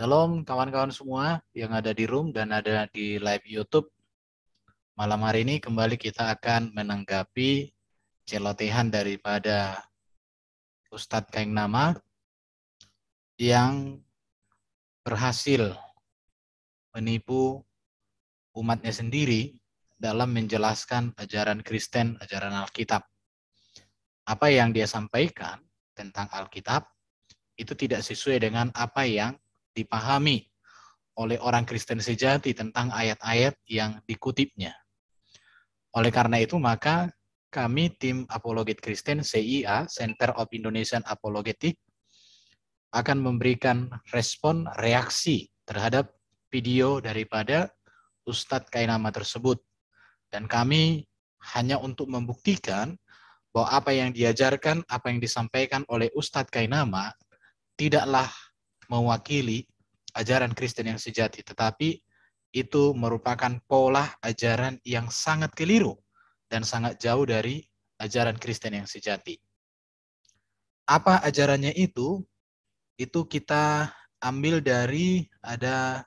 Shalom kawan-kawan semua yang ada di room dan ada di live YouTube. Malam hari ini kembali kita akan menanggapi celotehan daripada Ustadz Kaing Nama yang berhasil menipu umatnya sendiri dalam menjelaskan ajaran Kristen, ajaran Alkitab. Apa yang dia sampaikan tentang Alkitab itu tidak sesuai dengan apa yang dipahami oleh orang Kristen sejati tentang ayat-ayat yang dikutipnya. Oleh karena itu, maka kami tim Apologet Kristen CIA, Center of Indonesian Apologetic, akan memberikan respon reaksi terhadap video daripada Ustadz Kainama tersebut. Dan kami hanya untuk membuktikan bahwa apa yang diajarkan, apa yang disampaikan oleh Ustadz Kainama tidaklah mewakili ajaran Kristen yang sejati, tetapi itu merupakan pola ajaran yang sangat keliru dan sangat jauh dari ajaran Kristen yang sejati. Apa ajarannya itu? Itu kita ambil dari ada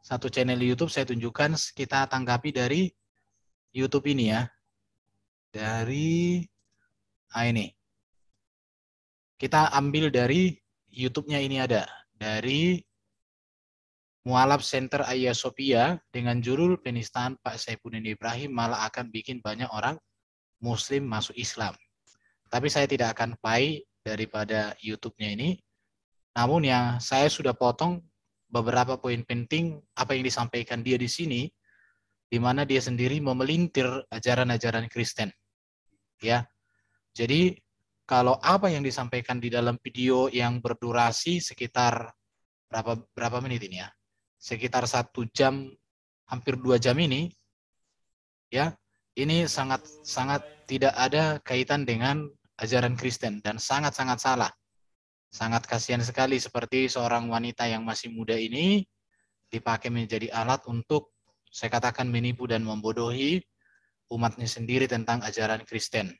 satu channel YouTube, saya tunjukkan, kita tanggapi dari YouTube ini ya. Dari ini. Kita ambil dari YouTube-nya ini ada. Dari Mualaf Center Hagia Sophia dengan judul penistaan Pak Saifuddin Ibrahim malah akan bikin banyak orang Muslim masuk Islam. Tapi saya tidak akan play daripada YouTube-nya ini. Namun yang saya sudah potong beberapa poin penting apa yang disampaikan dia di sini, di mana dia sendiri memelintir ajaran-ajaran Kristen. Ya, jadi kalau apa yang disampaikan di dalam video yang berdurasi sekitar berapa menit ini ya? Sekitar 1 jam, hampir 2 jam ini, ya, ini sangat tidak ada kaitan dengan ajaran Kristen dan sangat-sangat salah. Sangat kasihan sekali seperti seorang wanita yang masih muda ini dipakai menjadi alat untuk, saya katakan, menipu dan membodohi umatnya sendiri tentang ajaran Kristen.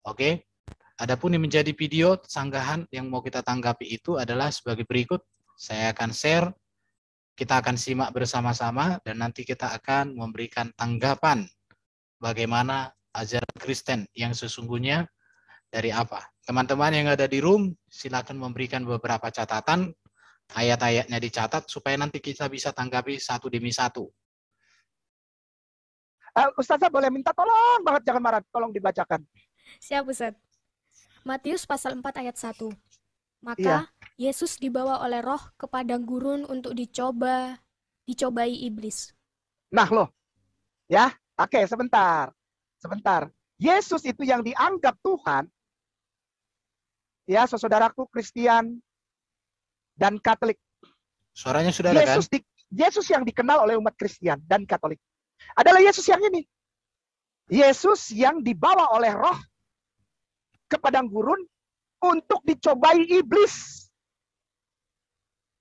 Oke, adapun yang menjadi video sanggahan yang mau kita tanggapi itu adalah sebagai berikut. Saya akan share, kita akan simak bersama-sama, dan nanti kita akan memberikan tanggapan bagaimana ajaran Kristen yang sesungguhnya dari apa. Teman-teman yang ada di room, silakan memberikan beberapa catatan, ayat-ayatnya dicatat, supaya nanti kita bisa tanggapi satu demi satu. Ustazah boleh minta tolong banget, jangan marah, tolong dibacakan. Siap, Ustaz. Matius pasal 4 ayat 1. Maka Iya. Yesus dibawa oleh roh ke padang gurun untuk dicobai iblis. Nah loh, ya, oke, sebentar. Yesus itu yang dianggap Tuhan, ya, saudaraku Kristen dan Katolik. Suaranya sudah ada kan? Yesus yang dikenal oleh umat Kristen dan Katolik adalah Yesus yang ini. Yesus yang dibawa oleh roh ke padang gurun untuk dicobai iblis.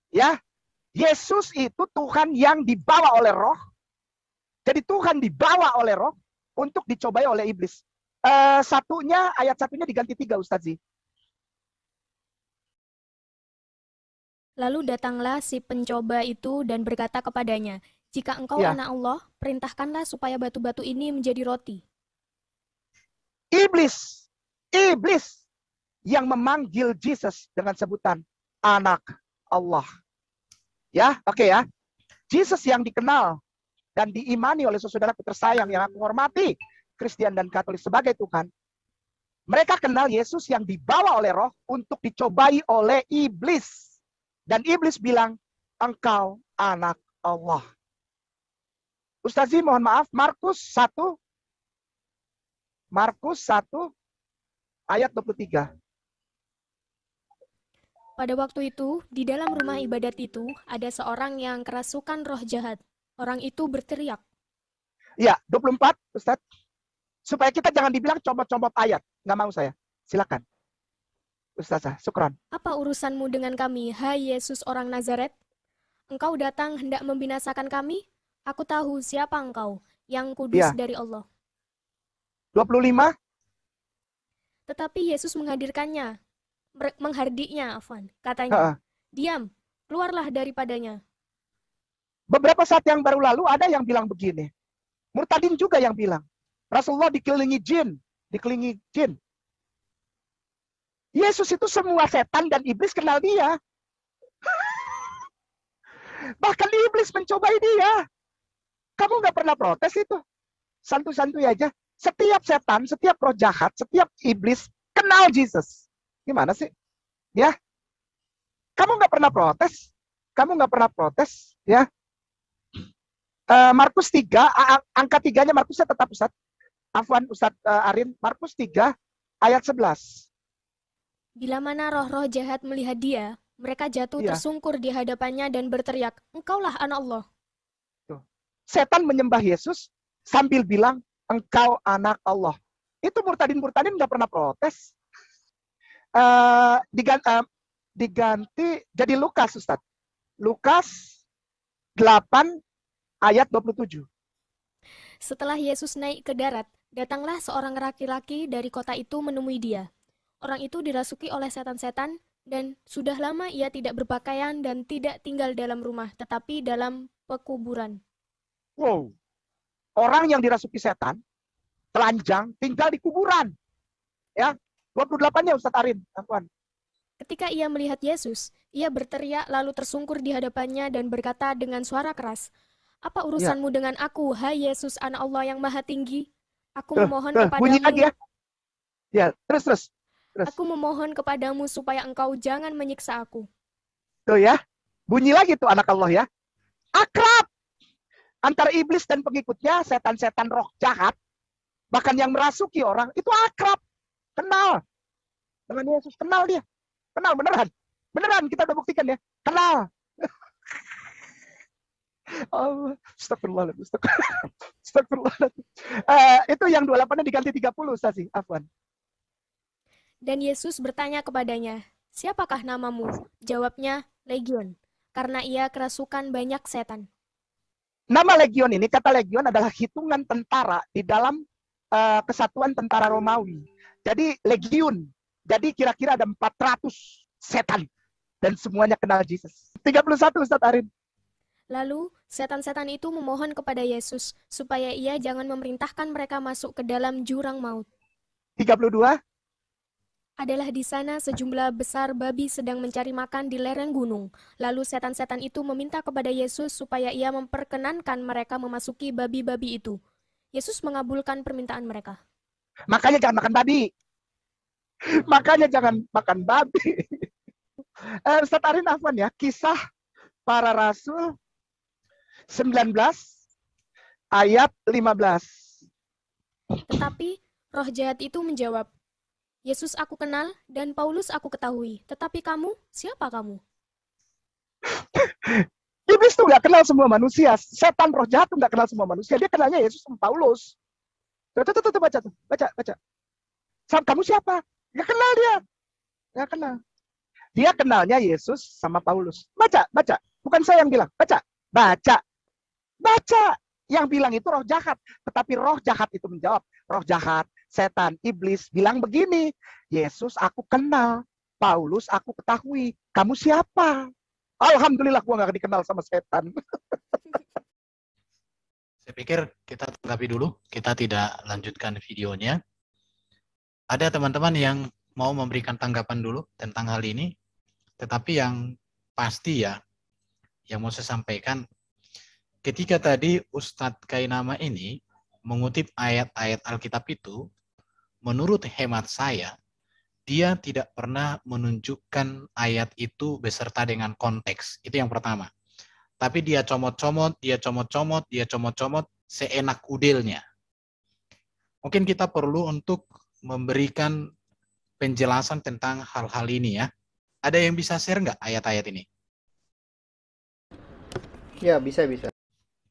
Ya, Yesus itu Tuhan yang dibawa oleh roh. Jadi Tuhan dibawa oleh roh untuk dicobai oleh iblis. Ayat satunya diganti 3, Ustazi. Lalu datanglah si pencoba itu dan berkata kepadanya, jika engkau anak Allah, perintahkanlah supaya batu-batu ini menjadi roti. Iblis yang memanggil Yesus dengan sebutan anak Allah. Ya, oke ya. Yesus yang dikenal dan diimani oleh saudaraku tersayang yang aku hormati, Kristen dan Katolik sebagai Tuhan. Mereka kenal Yesus yang dibawa oleh roh untuk dicobai oleh iblis. Dan iblis bilang, engkau anak Allah. Ustazi, mohon maaf, Markus 1 ayat 23. Pada waktu itu, di dalam rumah ibadat itu, ada seorang yang kerasukan roh jahat. Orang itu berteriak. Ya, 24, Ustaz. Supaya kita jangan dibilang comot-comot ayat. Nggak mau saya. Silakan. Ustazah, syukran. Apa urusanmu dengan kami, hai Yesus orang Nazaret? Engkau datang hendak membinasakan kami? Aku tahu siapa engkau, yang kudus dari Allah. 25. Tetapi Yesus menghardiknya, katanya, diam, keluarlah daripadanya. Beberapa saat yang baru lalu ada yang bilang begini. Murtadin juga yang bilang. Rasulullah dikelilingi jin. Yesus itu semua setan dan iblis kenal dia. Bahkan iblis mencobai dia. Kamu nggak pernah protes itu. Santuy-santuy aja. Setiap setan, setiap roh jahat, setiap iblis kenal Yesus. Gimana sih? Ya. Kamu nggak pernah protes. Ya. Markus 3, angka 3-nya Markusnya tetap Ustaz. Afwan Ustaz Arin, Markus 3 ayat 11. Bila mana roh-roh jahat melihat dia, mereka jatuh Iya. tersungkur di hadapannya dan berteriak, "Engkaulah anak Allah." Setan menyembah Yesus sambil bilang, engkau anak Allah. Itu murtadin nggak pernah protes. Diganti jadi Lukas, Ustaz. Lukas 8 ayat 27. Setelah Yesus naik ke darat, datanglah seorang laki-laki dari kota itu menemui dia. Orang itu dirasuki oleh setan-setan, dan sudah lama ia tidak berpakaian dan tidak tinggal dalam rumah, tetapi dalam pekuburan. Wow. Orang yang dirasuki setan, telanjang, tinggal di kuburan. Ya, 28-nya Ustaz Arin. Afwan. Ketika ia melihat Yesus, ia berteriak lalu tersungkur di hadapannya dan berkata dengan suara keras, "Apa urusanmu dengan aku, hai Yesus, anak Allah yang maha tinggi? Aku memohon bunyi lagi kepadamu. Ya, terus. Aku memohon kepadamu supaya engkau jangan menyiksa aku." Tuh ya, bunyi lagi tuh anak Allah ya. Akrab antara iblis dan pengikutnya, setan-setan roh jahat, bahkan yang merasuki orang, itu akrab. Kenal dengan Yesus, kenal dia. Kenal beneran. Beneran, kita udah buktikan ya. Kenal. Oh, astagfirullahaladzim. Itu yang 28-nya diganti 30, Ustazi. Afwan. Dan Yesus bertanya kepadanya, "Siapakah namamu?" Jawabnya, "Legion," karena ia kerasukan banyak setan. Nama legion ini, kata legion adalah hitungan tentara di dalam kesatuan tentara Romawi. Jadi legion. Jadi kira-kira ada 400 setan. Dan semuanya kenal Yesus. 31 Ustaz Arin. Lalu, setan-setan itu memohon kepada Yesus supaya ia jangan memerintahkan mereka masuk ke dalam jurang maut. 32. Adalah di sana sejumlah besar babi sedang mencari makan di lereng gunung. Lalu setan-setan itu meminta kepada Yesus supaya ia memperkenankan mereka memasuki babi-babi itu. Yesus mengabulkan permintaan mereka. Makanya jangan makan babi. Ustaz Arin Afwan ya, Kisah Para Rasul 19 ayat 15. Tetapi roh jahat itu menjawab, "Yesus aku kenal dan Paulus aku ketahui, tetapi kamu, siapa kamu?" Iblis tuh nggak kenal semua manusia. Setan roh jahat tuh nggak kenal semua manusia. Dia kenalnya Yesus sama Paulus. Tuh, baca. Kamu siapa? Nggak kenal dia. Nggak kenal. Dia kenalnya Yesus sama Paulus. Baca. Bukan saya yang bilang. Baca. Yang bilang itu roh jahat. Tetapi roh jahat itu menjawab. Roh jahat, setan, iblis bilang begini. Yesus aku kenal. Paulus aku ketahui. Kamu siapa? Alhamdulillah gua nggak dikenal sama setan. Saya pikir kita tanggapi dulu. Kita tidak lanjutkan videonya. Ada teman-teman yang mau memberikan tanggapan dulu tentang hal ini. Tetapi yang pasti ya, yang mau saya sampaikan, ketika tadi Ustadz Kainama ini mengutip ayat-ayat Alkitab itu, menurut hemat saya, dia tidak pernah menunjukkan ayat itu beserta dengan konteks. Itu yang pertama. Tapi dia comot-comot seenak udelnya. Mungkin kita perlu untuk memberikan penjelasan tentang hal-hal ini ya. Ada yang bisa share nggak ayat-ayat ini? Ya, bisa.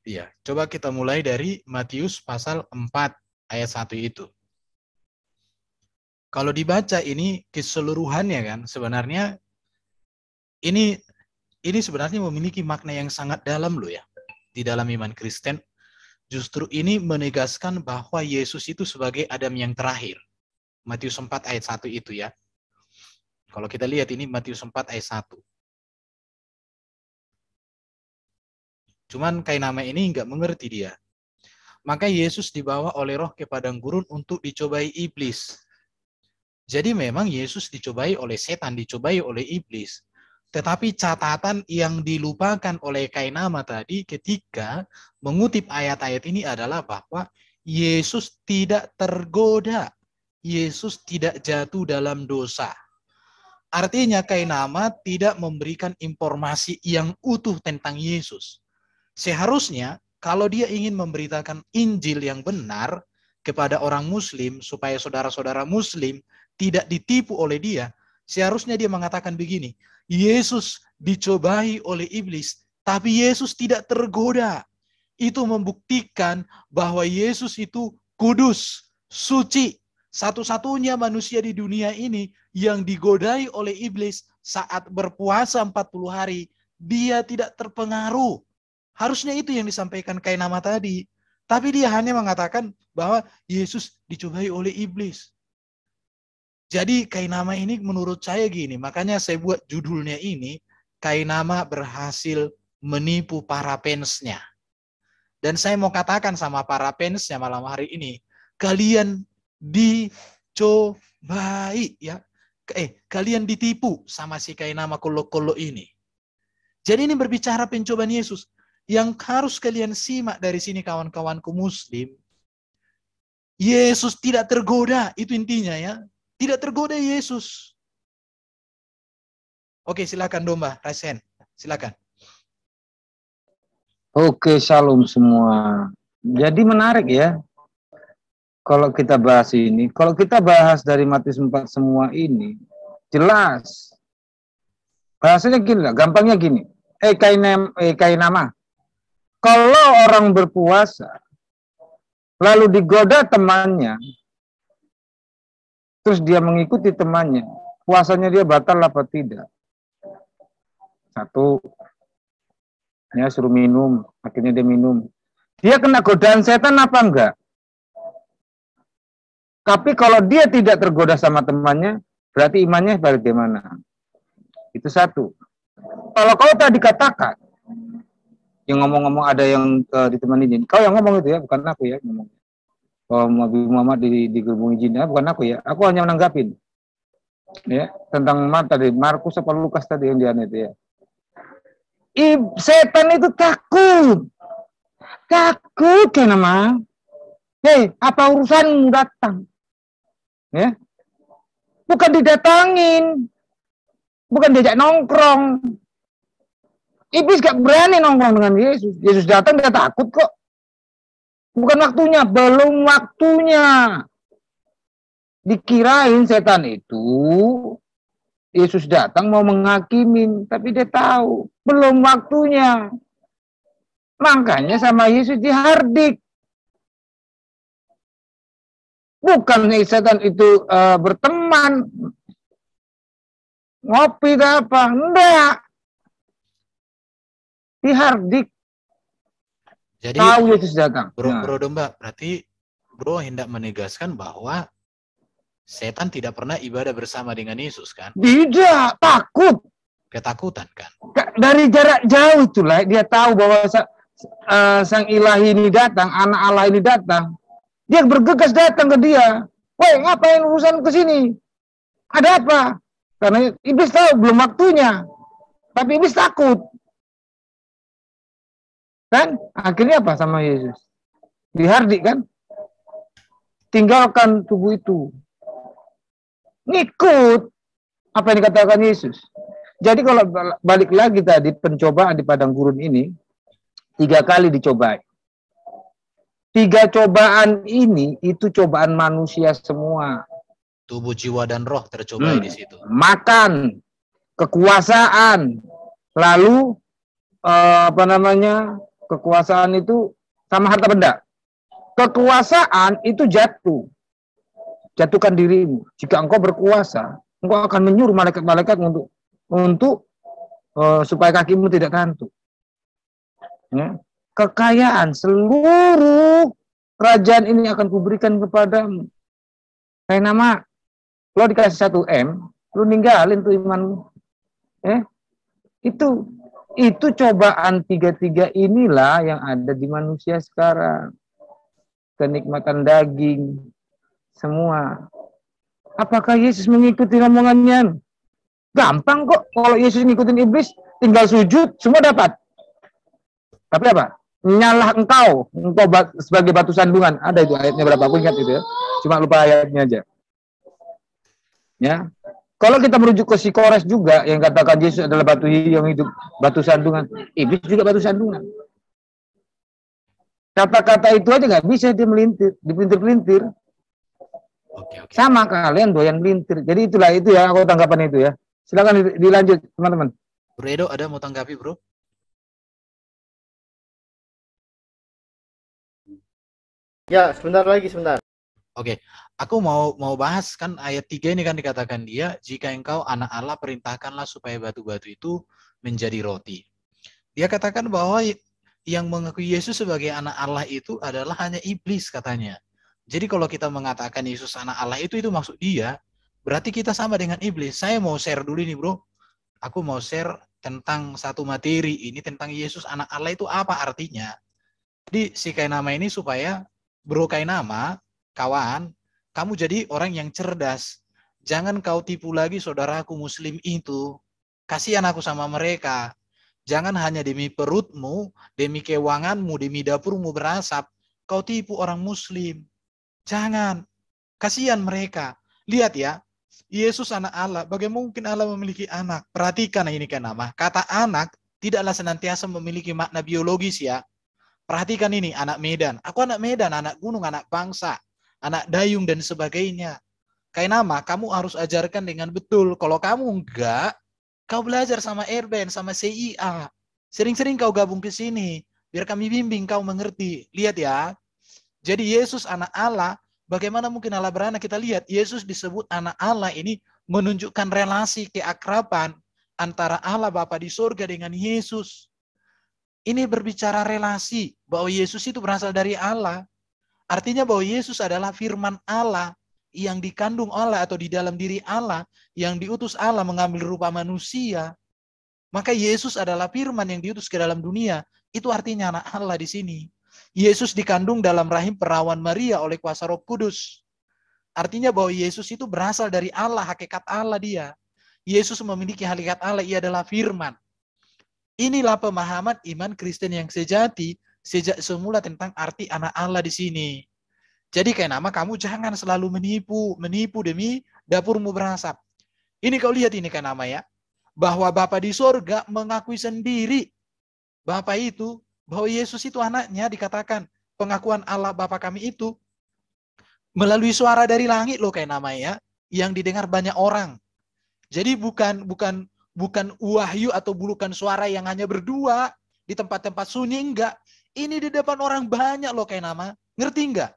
Iya, coba kita mulai dari Matius pasal 4 ayat 1 itu. Kalau dibaca ini keseluruhannya kan, sebenarnya ini sebenarnya memiliki makna yang sangat dalam loh ya. Di dalam iman Kristen, justru ini menegaskan bahwa Yesus itu sebagai Adam yang terakhir. Matius 4 ayat 1 itu ya. Kalau kita lihat ini Matius 4 ayat 1. Cuman Kainama ini nggak mengerti dia. Maka Yesus dibawa oleh roh ke padang gurun untuk dicobai iblis. Jadi memang Yesus dicobai oleh setan, dicobai oleh iblis. Tetapi catatan yang dilupakan oleh Kainama tadi ketika mengutip ayat-ayat ini adalah bahwa Yesus tidak tergoda. Yesus tidak jatuh dalam dosa. Artinya Kainama tidak memberikan informasi yang utuh tentang Yesus. Seharusnya kalau dia ingin memberitakan Injil yang benar kepada orang Muslim supaya saudara-saudara Muslim tidak ditipu oleh dia, seharusnya dia mengatakan begini, Yesus dicobai oleh iblis, tapi Yesus tidak tergoda. Itu membuktikan bahwa Yesus itu kudus, suci, satu-satunya manusia di dunia ini yang digodai oleh iblis saat berpuasa 40 hari, dia tidak terpengaruh. Harusnya itu yang disampaikan Kainama tadi. Tapi dia hanya mengatakan bahwa Yesus dicobai oleh iblis. Jadi Kainama ini menurut saya gini, makanya saya buat judulnya ini, Kainama berhasil menipu para fansnya. Dan saya mau katakan sama para fansnya malam hari ini, kalian dicobai ya. Kalian ditipu sama si Kainama kolo-kolo ini. Jadi ini berbicara pencobaan Yesus. Yang harus kalian simak dari sini kawan-kawanku Muslim, Yesus tidak tergoda, itu intinya ya. Tidak tergoda Yesus. Oke, silakan Domba, Raisen, silakan. Oke, shalom semua. Jadi menarik ya. Kalau kita bahas ini, kalau kita bahas dari Matius 4 semua ini, jelas. Bahasanya gini lah, gampangnya gini. Kainama. Kalau orang berpuasa, lalu digoda temannya, terus dia mengikuti temannya, puasanya dia batal apa tidak? Satu, ya suruh minum, akhirnya dia minum. Dia kena godaan setan apa enggak? Tapi kalau dia tidak tergoda sama temannya, berarti imannya bagaimana? Itu satu. Kalau kau tadi katakan, yang ngomong-ngomong ada yang ditemani jin. Kau yang ngomong itu ya, bukan aku ya ngomong. Kalau Nabi Muhammad digerubungi jin, ya, bukan aku ya. Aku hanya menanggapin. Ya, tentang tadi Markus apa Lukas tadi yang dia itu ya. Setan itu takut. Takut kenapa? Hei, apa urusanmu datang? Ya. Bukan didatangin. Bukan diajak nongkrong. Iblis gak berani nongkrong dengan Yesus. Yesus datang dia takut kok. Bukan waktunya, belum waktunya. Dikirain setan itu Yesus datang mau menghakimin, tapi dia tahu belum waktunya. Makanya sama Yesus dihardik. Bukan setan itu berteman, ngopi apa, enggak. Dihardik. Jadi tahu Yesus datang. Bro Domba, berarti bro hendak menegaskan bahwa setan tidak pernah ibadah bersama dengan Yesus kan? Tidak, takut. Ketakutan kan? Dari jarak jauh itulah dia tahu bahwa sang ilahi ini datang, anak Allah ini datang. Dia bergegas datang ke dia. Woi, ngapain urusan ke sini? Ada apa? Karena iblis tahu belum waktunya. Tapi iblis takut. Kan? Akhirnya apa sama Yesus? Dihardik kan? Tinggalkan tubuh itu. Ngikut apa yang dikatakan Yesus. Jadi kalau balik lagi tadi pencobaan di padang gurun ini 3 kali dicobai. 3 cobaan ini itu cobaan manusia semua. Tubuh, jiwa, dan roh tercobai di situ. Makan, kekuasaan, lalu kekuasaan itu sama harta benda. Kekuasaan itu jatuh. Jatuhkan dirimu. Jika engkau berkuasa, engkau akan menyuruh malaikat-malaikat untuk supaya kakimu tidak kantuk. Ya. Kekayaan seluruh kerajaan ini akan kuberikan kepadamu. Kayak nama, lo dikasih 1 M, lo ninggalin tuh imanmu. Itu Itu cobaan tiga-tiga inilah yang ada di manusia sekarang. Kenikmatan daging, semua. Apakah Yesus mengikuti omongannya? Gampang kok. Kalau Yesus ngikutin iblis, tinggal sujud, semua dapat. Tapi apa? Nyalah engkau sebagai batu sandungan. Ada itu ayatnya berapa? Aku ingat itu ya. Cuma lupa ayatnya aja. Ya. Kalau kita merujuk ke si Kores juga, yang katakan Yesus adalah batu yang hidup, batu sandungan. Iblis juga batu sandungan. Kata-kata itu aja nggak bisa dia melintir, dipelintir-pelintir. Oke. Sama kalian doyan melintir. Jadi itulah itu ya, aku tanggapan itu ya. Silakan dilanjut teman-teman. Bro Edo ada mau tanggapi, bro? Ya, sebentar. Oke, aku mau bahas kan ayat 3 ini kan dikatakan dia, jika engkau anak Allah perintahkanlah supaya batu-batu itu menjadi roti. Dia katakan bahwa yang mengakui Yesus sebagai anak Allah itu adalah hanya iblis katanya. Jadi kalau kita mengatakan Yesus anak Allah itu maksud dia, berarti kita sama dengan iblis. Saya mau share dulu nih bro. Aku mau share tentang satu materi ini tentang Yesus anak Allah itu apa artinya. Jadi si Kainama ini supaya bro Kainama, kawan, kamu jadi orang yang cerdas. Jangan kau tipu lagi saudaraku muslim itu. Kasihan aku sama mereka. Jangan hanya demi perutmu, demi keuanganmu, demi dapurmu berasap, kau tipu orang muslim. Jangan. Kasihan mereka. Lihat ya, Yesus anak Allah. Bagaimana mungkin Allah memiliki anak? Perhatikan ini kan nama. Kata anak tidaklah senantiasa memiliki makna biologis ya. Perhatikan ini, anak Medan. Aku anak Medan, anak gunung, anak bangsa, anak dayung dan sebagainya. Kayak nama, kamu harus ajarkan dengan betul. Kalau kamu enggak, kau belajar sama Erben, sama CIA. Sering-sering kau gabung ke sini. Biar kami bimbing kau mengerti. Lihat ya. Jadi Yesus anak Allah. Bagaimana mungkin Allah beranak? Kita lihat. Yesus disebut anak Allah ini menunjukkan relasi keakraban antara Allah Bapa di surga dengan Yesus. Ini berbicara relasi. Bahwa Yesus itu berasal dari Allah. Artinya bahwa Yesus adalah firman Allah yang dikandung Allah atau di dalam diri Allah, yang diutus Allah mengambil rupa manusia. Maka Yesus adalah firman yang diutus ke dalam dunia. Itu artinya anak Allah di sini. Yesus dikandung dalam rahim perawan Maria oleh kuasa Roh Kudus. Artinya bahwa Yesus itu berasal dari Allah, hakikat Allah dia. Yesus memiliki hakikat Allah, ia adalah firman. Inilah pemahaman iman Kristen yang sejati sejak semula tentang arti anak Allah di sini. Jadi kayak nama kamu jangan selalu menipu demi dapurmu berasap. Ini kau lihat ini kan nama ya, bahwa Bapa di sorga mengakui sendiri Bapa itu, bahwa Yesus itu anaknya, dikatakan pengakuan Allah Bapa kami itu melalui suara dari langit loh kayak namanya, yang didengar banyak orang. Jadi bukan wahyu atau bulukan suara yang hanya berdua di tempat-tempat sunyi, enggak. Ini di depan orang banyak loh kayak nama. Ngerti enggak?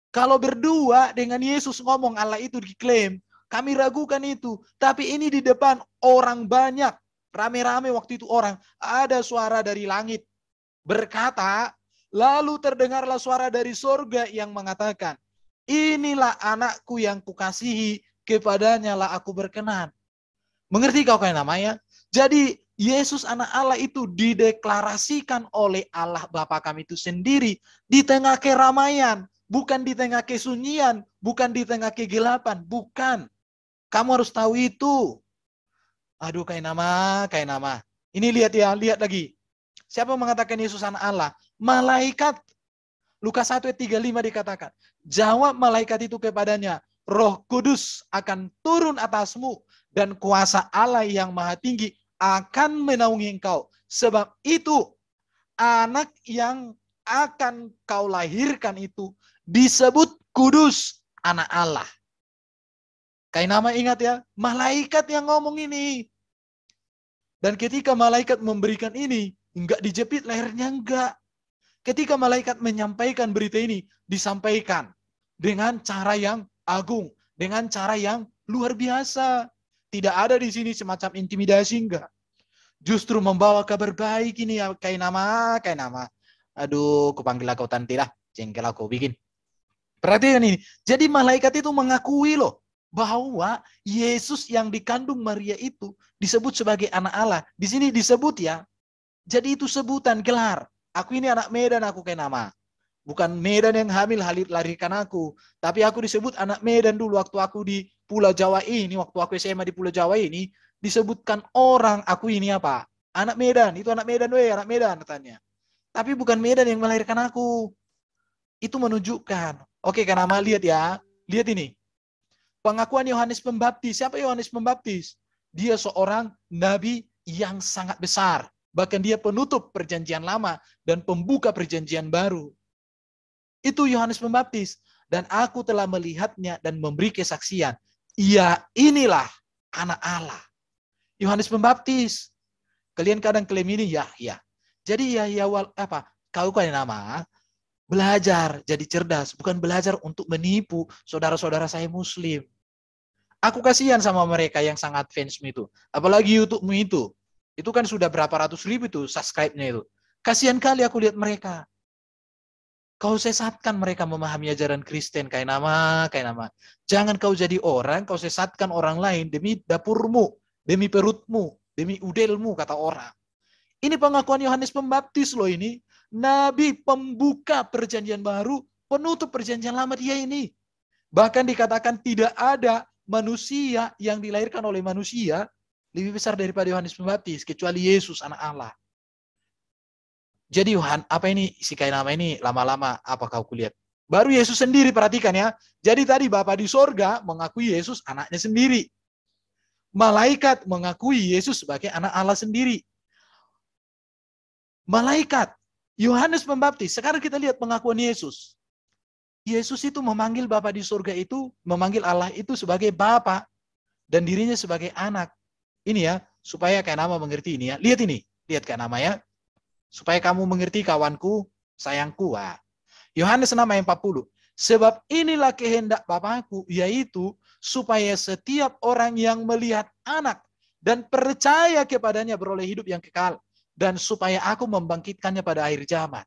Kalau berdua dengan Yesus ngomong Allah itu diklaim, kami ragukan itu. Tapi ini di depan orang banyak. Rame-rame waktu itu orang. Ada suara dari langit. Berkata, lalu terdengarlah suara dari sorga yang mengatakan, inilah anakku yang kukasihi, kepadanya lah aku berkenan. Mengerti kau kayak namanya? Jadi Yesus anak Allah itu dideklarasikan oleh Allah Bapa kami itu sendiri di tengah keramaian. Bukan di tengah kesunyian, bukan di tengah kegelapan, bukan. Kamu harus tahu itu. Aduh, kayak nama. Ini lihat ya, lihat lagi. Siapa mengatakan Yesus anak Allah? Malaikat. Lukas 1 ayat 35 dikatakan. Jawab malaikat itu kepadanya, Roh Kudus akan turun atasmu dan kuasa Allah yang maha tinggi akan menaungi engkau. Sebab itu anak yang akan kau lahirkan itu disebut kudus, anak Allah. Kayak nama ingat ya, malaikat yang ngomong ini. Dan ketika malaikat memberikan ini, enggak dijepit lehernya, enggak. Ketika malaikat menyampaikan berita ini, disampaikan dengan cara yang agung, dengan cara yang luar biasa. Tidak ada di sini semacam intimidasi, enggak. Justru membawa kabar baik ini ya, kayak nama. Aduh, kupanggil kau tanti lah, jengkel aku bikin. Perhatikan ini. Jadi malaikat itu mengakui loh bahwa Yesus yang dikandung Maria itu disebut sebagai anak Allah. Di sini disebut ya. Jadi itu sebutan, gelar. Aku ini anak Medan, aku kayak nama. Bukan Medan yang hamil larikan aku. Tapi aku disebut anak Medan dulu waktu aku di Pulau Jawa ini. Waktu aku SMA di Pulau Jawa ini. Disebutkan orang, aku ini apa? Anak Medan. Itu anak Medan, weh, anak Medan katanya. Tapi bukan Medan yang melahirkan aku. Itu menunjukkan. Oke, kan nama lihat ya. Lihat ini. Pengakuan Yohanes Pembaptis. Siapa Yohanes Pembaptis? Dia seorang nabi yang sangat besar. Bahkan dia penutup perjanjian lama dan pembuka perjanjian baru. Itu Yohanes Pembaptis. Dan aku telah melihatnya dan memberi kesaksian. Ia inilah anak Allah. Yohanes Pembaptis. Kalian kadang klaim ini, ya. Jadi kau kan nama belajar jadi cerdas, bukan belajar untuk menipu saudara-saudara saya Muslim. Aku kasihan sama mereka yang sangat fansmu itu. Apalagi YouTube-mu itu. Itu kan sudah berapa ratus ribu itu subscribe-nya itu. Kasihan kali aku lihat mereka. Kau sesatkan mereka memahami ajaran Kristen kayak nama. Jangan kau jadi orang, kau sesatkan orang lain demi dapurmu, demi perutmu, demi udelmu, kata orang. Ini pengakuan Yohanes Pembaptis loh ini. Nabi pembuka perjanjian baru, penutup perjanjian lama dia ini. Bahkan dikatakan tidak ada manusia yang dilahirkan oleh manusia lebih besar daripada Yohanes Pembaptis, kecuali Yesus anak Allah. Jadi apa ini si kain nama ini lama-lama apa kau kulihat? Baru Yesus sendiri, perhatikan ya. Jadi tadi Bapa di sorga mengakui Yesus anaknya sendiri. Malaikat mengakui Yesus sebagai anak Allah sendiri. Malaikat, Yohanes Pembaptis. Sekarang kita lihat pengakuan Yesus. Yesus itu memanggil Bapa di sorga itu, memanggil Allah itu sebagai Bapa dan dirinya sebagai anak. Ini ya, supaya kayak nama mengerti ini ya. Lihat ini, lihat kayak nama ya. Supaya kamu mengerti kawanku, sayangku. Yohanes 6:40. Sebab inilah kehendak Bapakku, yaitu supaya setiap orang yang melihat anak dan percaya kepadanya beroleh hidup yang kekal. Dan supaya aku membangkitkannya pada akhir zaman.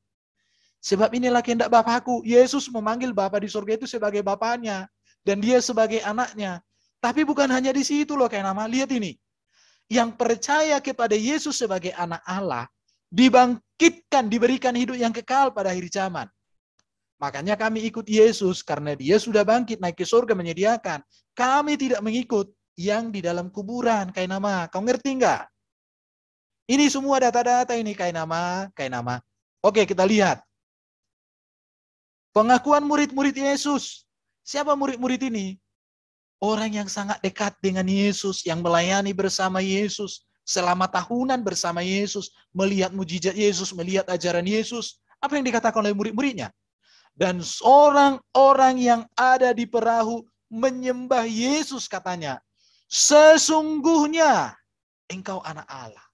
Sebab inilah kehendak Bapakku. Yesus memanggil Bapa di surga itu sebagai Bapaknya. Dan dia sebagai anaknya. Tapi bukan hanya di situ loh kayak nama. Lihat ini. Yang percaya kepada Yesus sebagai anak Allah, dibangkitkan, diberikan hidup yang kekal pada akhir zaman. Makanya kami ikut Yesus karena dia sudah bangkit naik ke surga menyediakan. Kami tidak mengikut yang di dalam kuburan. Kayak nama. Kau ngerti enggak? Ini semua data-data ini kayak nama. Oke, kita lihat. Pengakuan murid-murid Yesus. Siapa murid-murid ini? Orang yang sangat dekat dengan Yesus, yang melayani bersama Yesus, selama tahunan bersama Yesus, melihat mujizat Yesus, melihat ajaran Yesus. Apa yang dikatakan oleh murid-muridnya? Dan orang-orang yang ada di perahu menyembah Yesus katanya. Sesungguhnya engkau anak Allah.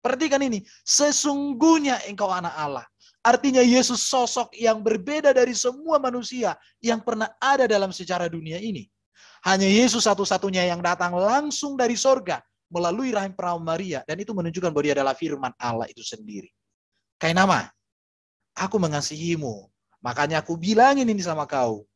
Perhatikan ini, sesungguhnya engkau anak Allah. Artinya Yesus sosok yang berbeda dari semua manusia yang pernah ada dalam sejarah dunia ini. Hanya Yesus satu-satunya yang datang langsung dari sorga melalui rahim perahu Maria. Dan itu menunjukkan bahwa dia adalah firman Allah itu sendiri. Kayak nama, aku mengasihimu. Makanya aku bilangin ini sama kau.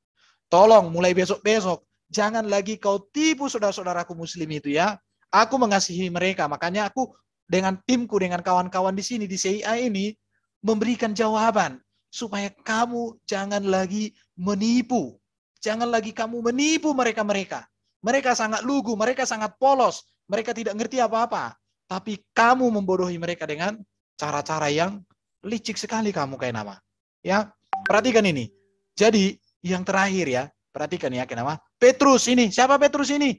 Tolong mulai besok-besok, jangan lagi kau tipu saudara-saudaraku muslim itu ya. Aku mengasihi mereka, makanya aku dengan timku, dengan kawan-kawan di sini, di CIA ini, memberikan jawaban. Supaya kamu jangan lagi menipu. Jangan lagi kamu menipu mereka-mereka. Mereka sangat lugu, mereka sangat polos. Mereka tidak ngerti apa-apa. Tapi kamu membodohi mereka dengan cara-cara yang licik sekali kamu kayak nama. Ya, perhatikan ini. Jadi, yang terakhir ya, perhatikan ya kayak nama. Petrus ini, siapa Petrus ini?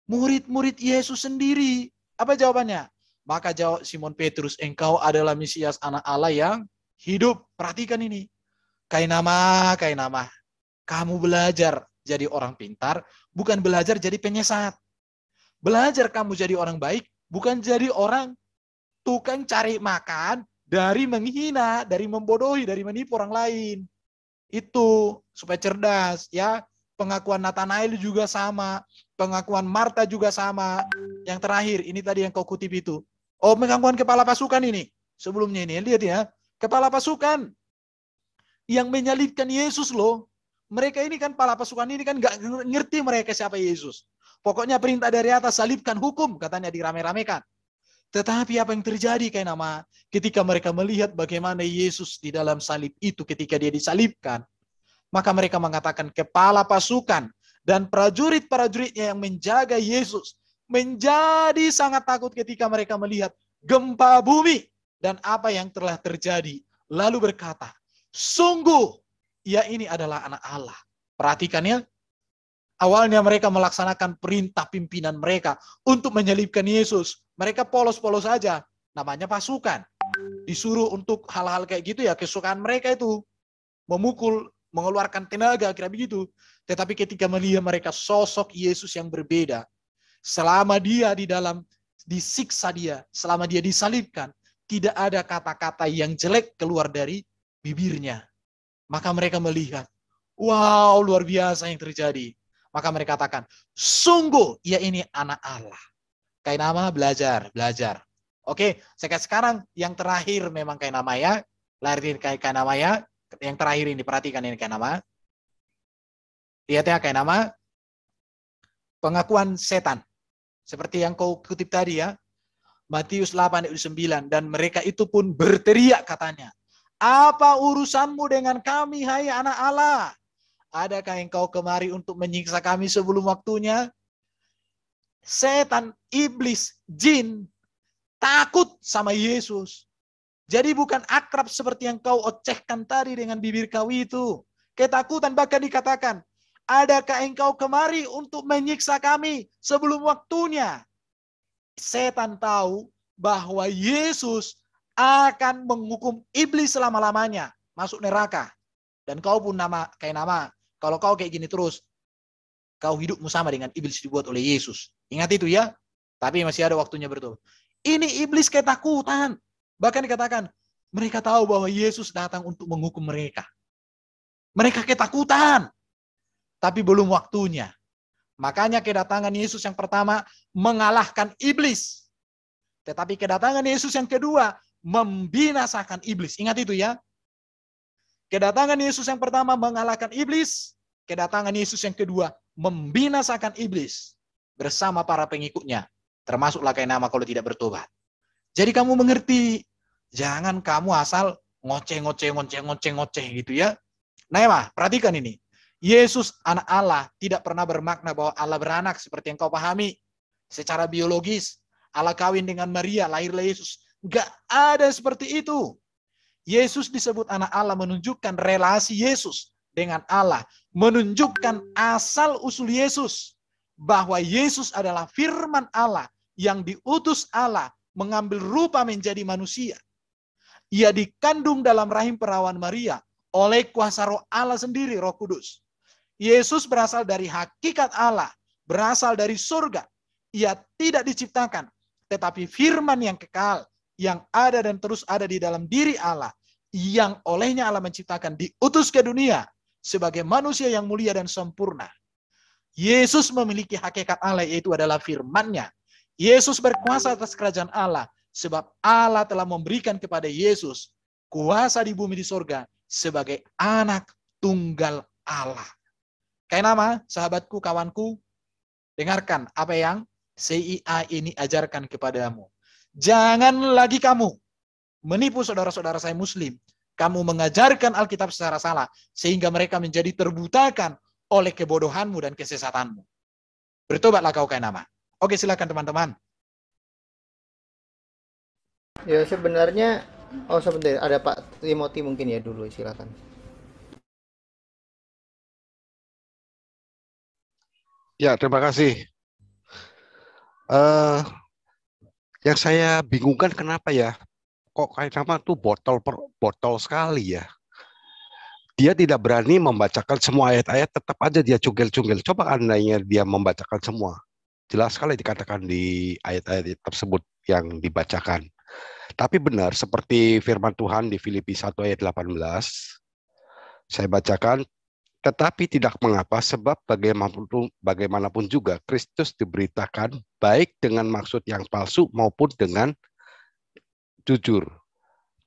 Murid-murid Yesus sendiri. Apa jawabannya? Maka jawab Simon Petrus, engkau adalah Mesias anak Allah yang hidup. Perhatikan ini. Kayak nama. Kamu belajar jadi orang pintar, bukan belajar jadi penyesat. Belajar kamu jadi orang baik, bukan jadi orang tukang cari makan dari menghina, dari membodohi, dari menipu orang lain. Itu supaya cerdas ya. Pengakuan Nathanael juga sama, pengakuan Marta juga sama. Yang terakhir, ini tadi yang kau kutip itu. Oh, pengakuan kepala pasukan ini. Sebelumnya ini, lihat ya. Kepala pasukan yang menyalibkan Yesus loh. Mereka ini kan, kepala pasukan ini kan gak ngerti mereka siapa Yesus. Pokoknya perintah dari atas, salibkan hukum, katanya dirame-ramekan. Tetapi apa yang terjadi Kainama ketika mereka melihat bagaimana Yesus di dalam salib itu ketika dia disalibkan, maka mereka mengatakan kepala pasukan dan prajurit-prajuritnya yang menjaga Yesus menjadi sangat takut ketika mereka melihat gempa bumi dan apa yang telah terjadi. Lalu berkata, sungguh ia ini adalah anak Allah. Perhatikan ya, awalnya mereka melaksanakan perintah pimpinan mereka untuk menyalibkan Yesus. Mereka polos-polos saja, namanya pasukan. Disuruh untuk hal-hal kayak gitu ya, kesukaan mereka itu. Memukul, mengeluarkan tenaga, kira begitu. Tetapi ketika melihat mereka sosok Yesus yang berbeda, selama dia di dalam disiksa dia, selama dia disalibkan, tidak ada kata-kata yang jelek keluar dari bibirnya. Maka mereka melihat, wow, luar biasa yang terjadi. Maka mereka katakan, sungguh ia ini anak Allah. Kainama belajar. Oke, sekarang yang terakhir memang Kainama ya. Lahir Kainama ya. Yang terakhir ini, perhatikan ini Kainama. Lihat ya Kainama. Pengakuan setan. Seperti yang kau kutip tadi ya. Matius 8 ayat 9. Dan mereka itu pun berteriak katanya. Apa urusanmu dengan kami, hai anak Allah? Adakah engkau kemari untuk menyiksa kami sebelum waktunya? Setan, iblis, jin takut sama Yesus. Jadi bukan akrab seperti yang kau ocehkan tadi dengan bibir kau itu. Ketakutan, bahkan dikatakan, adakah engkau kemari untuk menyiksa kami sebelum waktunya? Setan tahu bahwa Yesus akan menghukum iblis selama-lamanya masuk neraka. Dan kau pun Kainama, kalau kau kayak gini terus, kau hidupmu sama dengan iblis dibuat oleh Yesus. Ingat itu ya. Tapi masih ada waktunya bertobat. Ini iblis ketakutan. Bahkan dikatakan, mereka tahu bahwa Yesus datang untuk menghukum mereka. Mereka ketakutan. Tapi belum waktunya. Makanya kedatangan Yesus yang pertama mengalahkan iblis. Tetapi kedatangan Yesus yang kedua membinasakan iblis. Ingat itu ya. Kedatangan Yesus yang pertama mengalahkan iblis. Kedatangan Yesus yang kedua membinasakan iblis bersama para pengikutnya. Termasuklah Kainama kalau tidak bertobat. Jadi kamu mengerti. Jangan kamu asal ngoceh gitu ya. Nah, perhatikan ini. Yesus anak Allah tidak pernah bermakna bahwa Allah beranak seperti yang kau pahami. Secara biologis, Allah kawin dengan Maria, lahirlah Yesus. Enggak ada seperti itu. Yesus disebut anak Allah menunjukkan relasi Yesus dengan Allah. Menunjukkan asal-usul Yesus. Bahwa Yesus adalah firman Allah yang diutus Allah mengambil rupa menjadi manusia. Ia dikandung dalam rahim perawan Maria oleh kuasa roh Allah sendiri, Roh Kudus. Yesus berasal dari hakikat Allah, berasal dari surga. Ia tidak diciptakan, tetapi firman yang kekal, yang ada dan terus ada di dalam diri Allah, yang olehnya Allah menciptakan, diutus ke dunia sebagai manusia yang mulia dan sempurna. Yesus memiliki hakikat Allah, yaitu adalah firman-Nya. Yesus berkuasa atas kerajaan Allah, sebab Allah telah memberikan kepada Yesus kuasa di bumi di surga sebagai anak tunggal Allah. Kainama, sahabatku, kawanku, dengarkan apa yang CIA ini ajarkan kepadamu. Jangan lagi kamu menipu saudara-saudara saya Muslim. Kamu mengajarkan Alkitab secara salah, sehingga mereka menjadi terbutakan oleh kebodohanmu dan kesesatanmu. Bertobatlah kau Kainama. Oke, silakan teman-teman. Ya sebenarnya, sebentar, ada Pak Timothy mungkin ya dulu, silakan. Ya, terima kasih. Yang saya bingungkan kenapa ya, kok Kainama tuh botol sekali ya. Dia tidak berani membacakan semua ayat-ayat, tetap aja dia cungkil-cungkil. Coba andainya dia membacakan semua. Jelas sekali dikatakan di ayat-ayat tersebut yang dibacakan. Tapi benar, seperti firman Tuhan di Filipi 1 ayat 18, saya bacakan, tetapi tidak mengapa, sebab bagaimanapun juga Kristus diberitakan baik dengan maksud yang palsu maupun dengan jujur.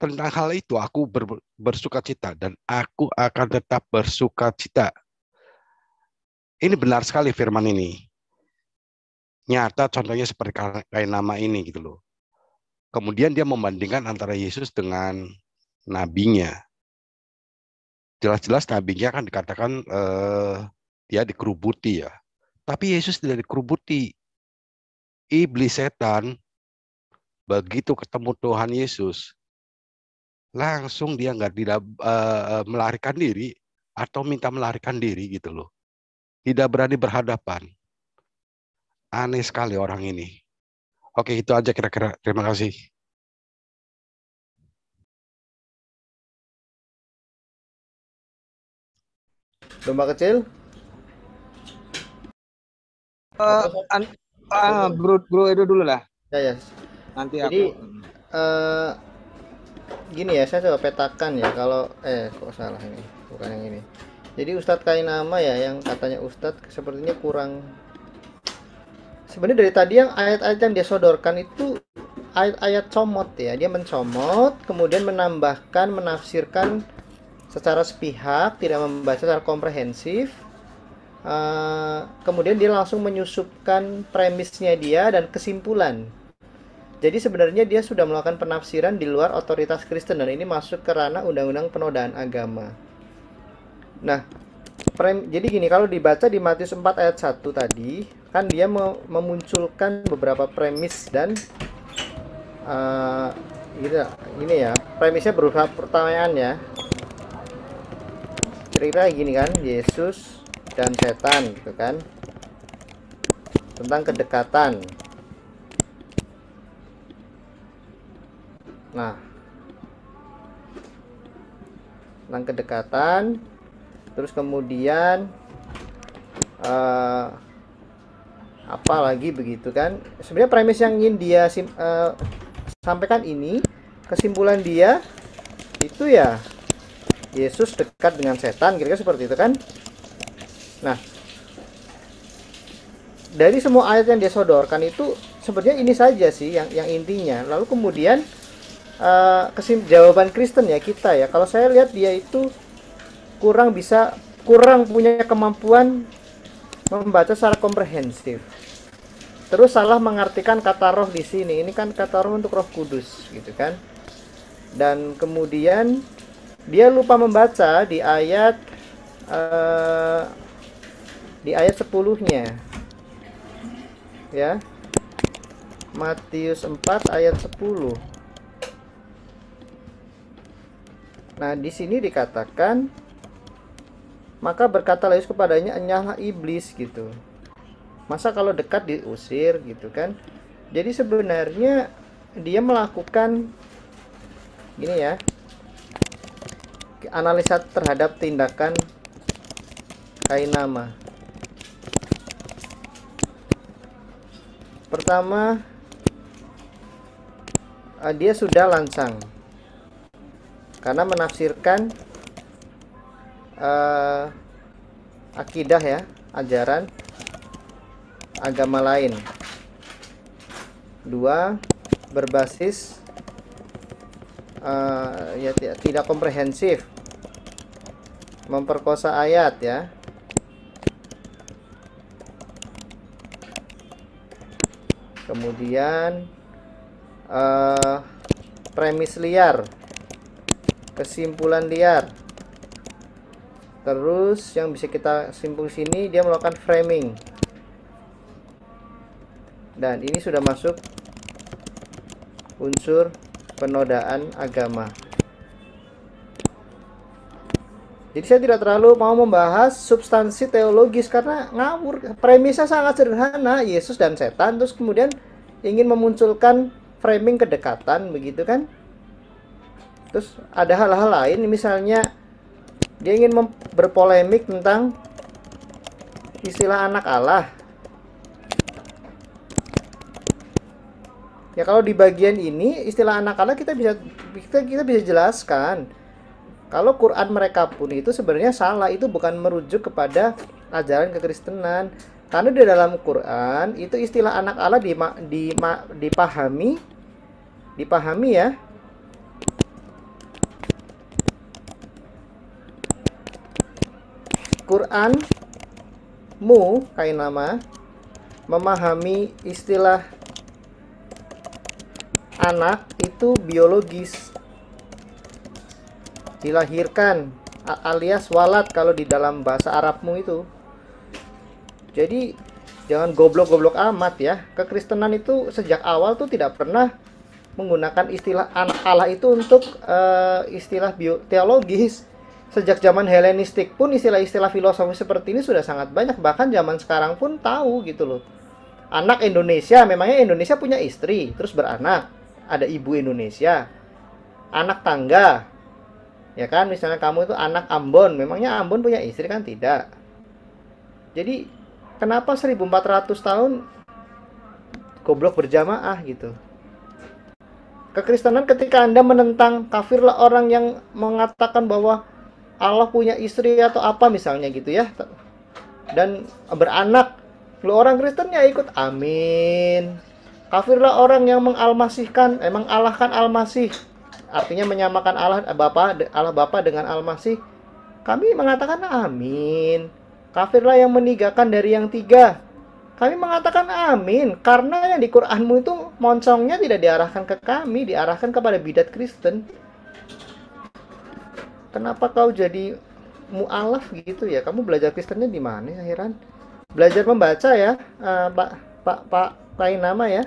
Tentang hal itu aku bersukacita dan aku akan tetap bersukacita. Ini benar sekali firman ini. Nyata contohnya seperti Kainama ini gitu loh. Kemudian dia membandingkan antara Yesus dengan nabinya. Jelas-jelas nabinya kan dikatakan dia dikerubuti ya. Tapi Yesus tidak dikerubuti. Iblis setan begitu ketemu Tuhan Yesus, langsung dia tidak melarikan diri atau minta melarikan diri gitu loh. Tidak berani berhadapan. Aneh sekali orang ini. Oke, itu aja kira-kira. Terima kasih. Domba kecil? Bro Edo dulu lah. Ya. Nanti Jadi, aku. gini ya, saya coba petakan ya. Kalau kok salah ini, bukan yang ini. Jadi Ustadz Kainama ya, yang katanya Ustadz sepertinya kurang. Sebenarnya dari tadi yang ayat-ayat yang dia sodorkan itu ayat-ayat comot ya. Dia mencomot, kemudian menambahkan, menafsirkan secara sepihak, tidak membaca secara komprehensif. Kemudian dia langsung menyusupkan premisnya dia dan kesimpulan. Jadi sebenarnya dia sudah melakukan penafsiran di luar otoritas Kristen, dan ini masuk ke ranah undang-undang penodaan agama. Nah, jadi gini, kalau dibaca di Matius 4 ayat 1 tadi, kan dia memunculkan beberapa premis dan ini ya, premisnya berupa pertanyaan ya. Kira-kira gini kan, Yesus dan setan gitu kan, tentang kedekatan. Nah, tentang kedekatan, terus kemudian apa lagi begitu kan. Sebenarnya premis yang ingin dia sampaikan ini, kesimpulan dia itu ya Yesus dekat dengan setan, kira-kira seperti itu kan. Nah, dari semua ayat yang dia sodorkan itu sebenarnya ini saja sih yang intinya. Lalu kemudian jawaban Kristen ya, kita ya, kalau saya lihat dia itu kurang punya kemampuan membaca secara komprehensif. Terus salah mengartikan kata roh di sini. Ini kan kata roh untuk Roh Kudus gitu kan. Dan kemudian dia lupa membaca di ayat 10-nya. Ya. Matius 4 ayat 10. Nah, di sini dikatakan, maka berkatalah Yesus kepadanya, enyahlah iblis gitu. Masa kalau dekat diusir gitu kan. Jadi sebenarnya dia melakukan gini ya, analisa terhadap tindakan Kainama. Pertama, dia sudah lancang karena menafsirkan akidah ya, ajaran agama lain. Dua, berbasis ya tidak komprehensif, memperkosa ayat ya. Kemudian premis liar, kesimpulan liar. Terus yang bisa kita simpul sini, dia melakukan framing. Dan ini sudah masuk unsur penodaan agama. Jadi saya tidak terlalu mau membahas substansi teologis karena ngawur. Premisnya sangat sederhana, Yesus dan setan, terus kemudian ingin memunculkan framing kedekatan begitu kan. Terus ada hal-hal lain, misalnya dia ingin berpolemik tentang istilah anak Allah. Ya kalau di bagian ini istilah anak Allah kita bisa jelaskan. Kalau Quran mereka pun itu sebenarnya salah, itu bukan merujuk kepada ajaran kekristenan. Karena di dalam Quran itu istilah anak Allah dipahami ya. Quranmu Kainama memahami istilah anak itu biologis, dilahirkan, alias walad kalau di dalam bahasa Arabmu itu. Jadi jangan goblok-goblok amat ya. Kekristenan itu sejak awal tuh tidak pernah menggunakan istilah anak Allah itu untuk istilah teologis. Sejak zaman Helenistik pun istilah-istilah filosofis seperti ini sudah sangat banyak. Bahkan zaman sekarang pun tahu gitu loh. Anak Indonesia, memangnya Indonesia punya istri terus beranak, ada ibu Indonesia. Anak tangga, ya kan, misalnya kamu itu anak Ambon, memangnya Ambon punya istri kan? Tidak. Jadi kenapa 1400 tahun goblok berjamaah gitu. Kekristenan ketika Anda menentang, kafirlah orang yang mengatakan bahwa Allah punya istri atau apa misalnya gitu ya, dan beranak, lo orang Kristen ya ikut amin. Kafirlah orang yang mengalmasihkan, mengalahkan Al-Masih, artinya menyamakan Allah Bapa dengan Al-Masih. Kami mengatakan amin. Kafirlah yang menigakan dari yang tiga. Kami mengatakan amin, karena yang di Quranmu itu moncongnya tidak diarahkan ke kami, diarahkan kepada bidat Kristen. Kenapa kau jadi mu'alaf gitu ya? Kamu belajar Kristennya di mana ya, heran? Belajar membaca ya, Pak lain nama ya.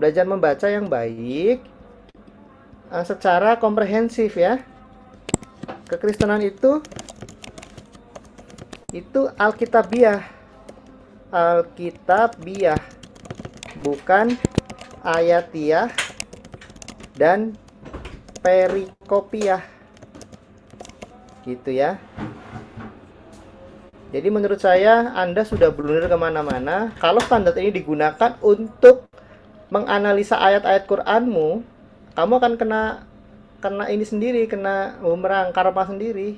Belajar membaca yang baik, secara komprehensif ya. Kekristenan itu Alkitabiah, bukan ayatiah dan perikopiah. Gitu ya. Jadi menurut saya Anda sudah blunder kemana-mana. Kalau standar ini digunakan untuk menganalisa ayat-ayat Quranmu, kamu akan kena ini sendiri, kena bumerang karma sendiri.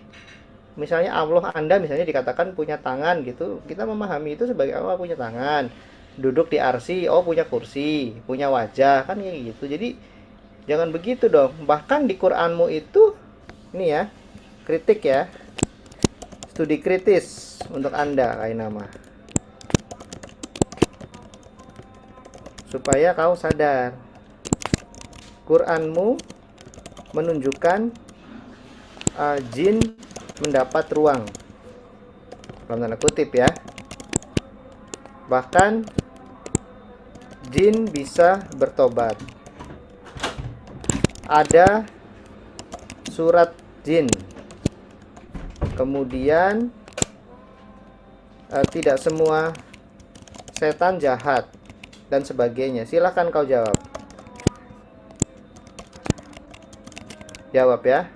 Misalnya Anda misalnya dikatakan punya tangan gitu, kita memahami itu sebagai Allah punya tangan, duduk di arsy, punya kursi, punya wajah, kan kayak gitu. Jadi jangan begitu dong. Bahkan di Quranmu itu, ini ya, kritik ya, studi kritis untuk Anda kayak nama, supaya kau sadar Quranmu menunjukkan jin mendapat ruang, dalam tanda kutip ya. Bahkan jin bisa bertobat. Ada surat jin. Kemudian tidak semua setan jahat dan sebagainya. Silahkan kau jawab. Jawab ya.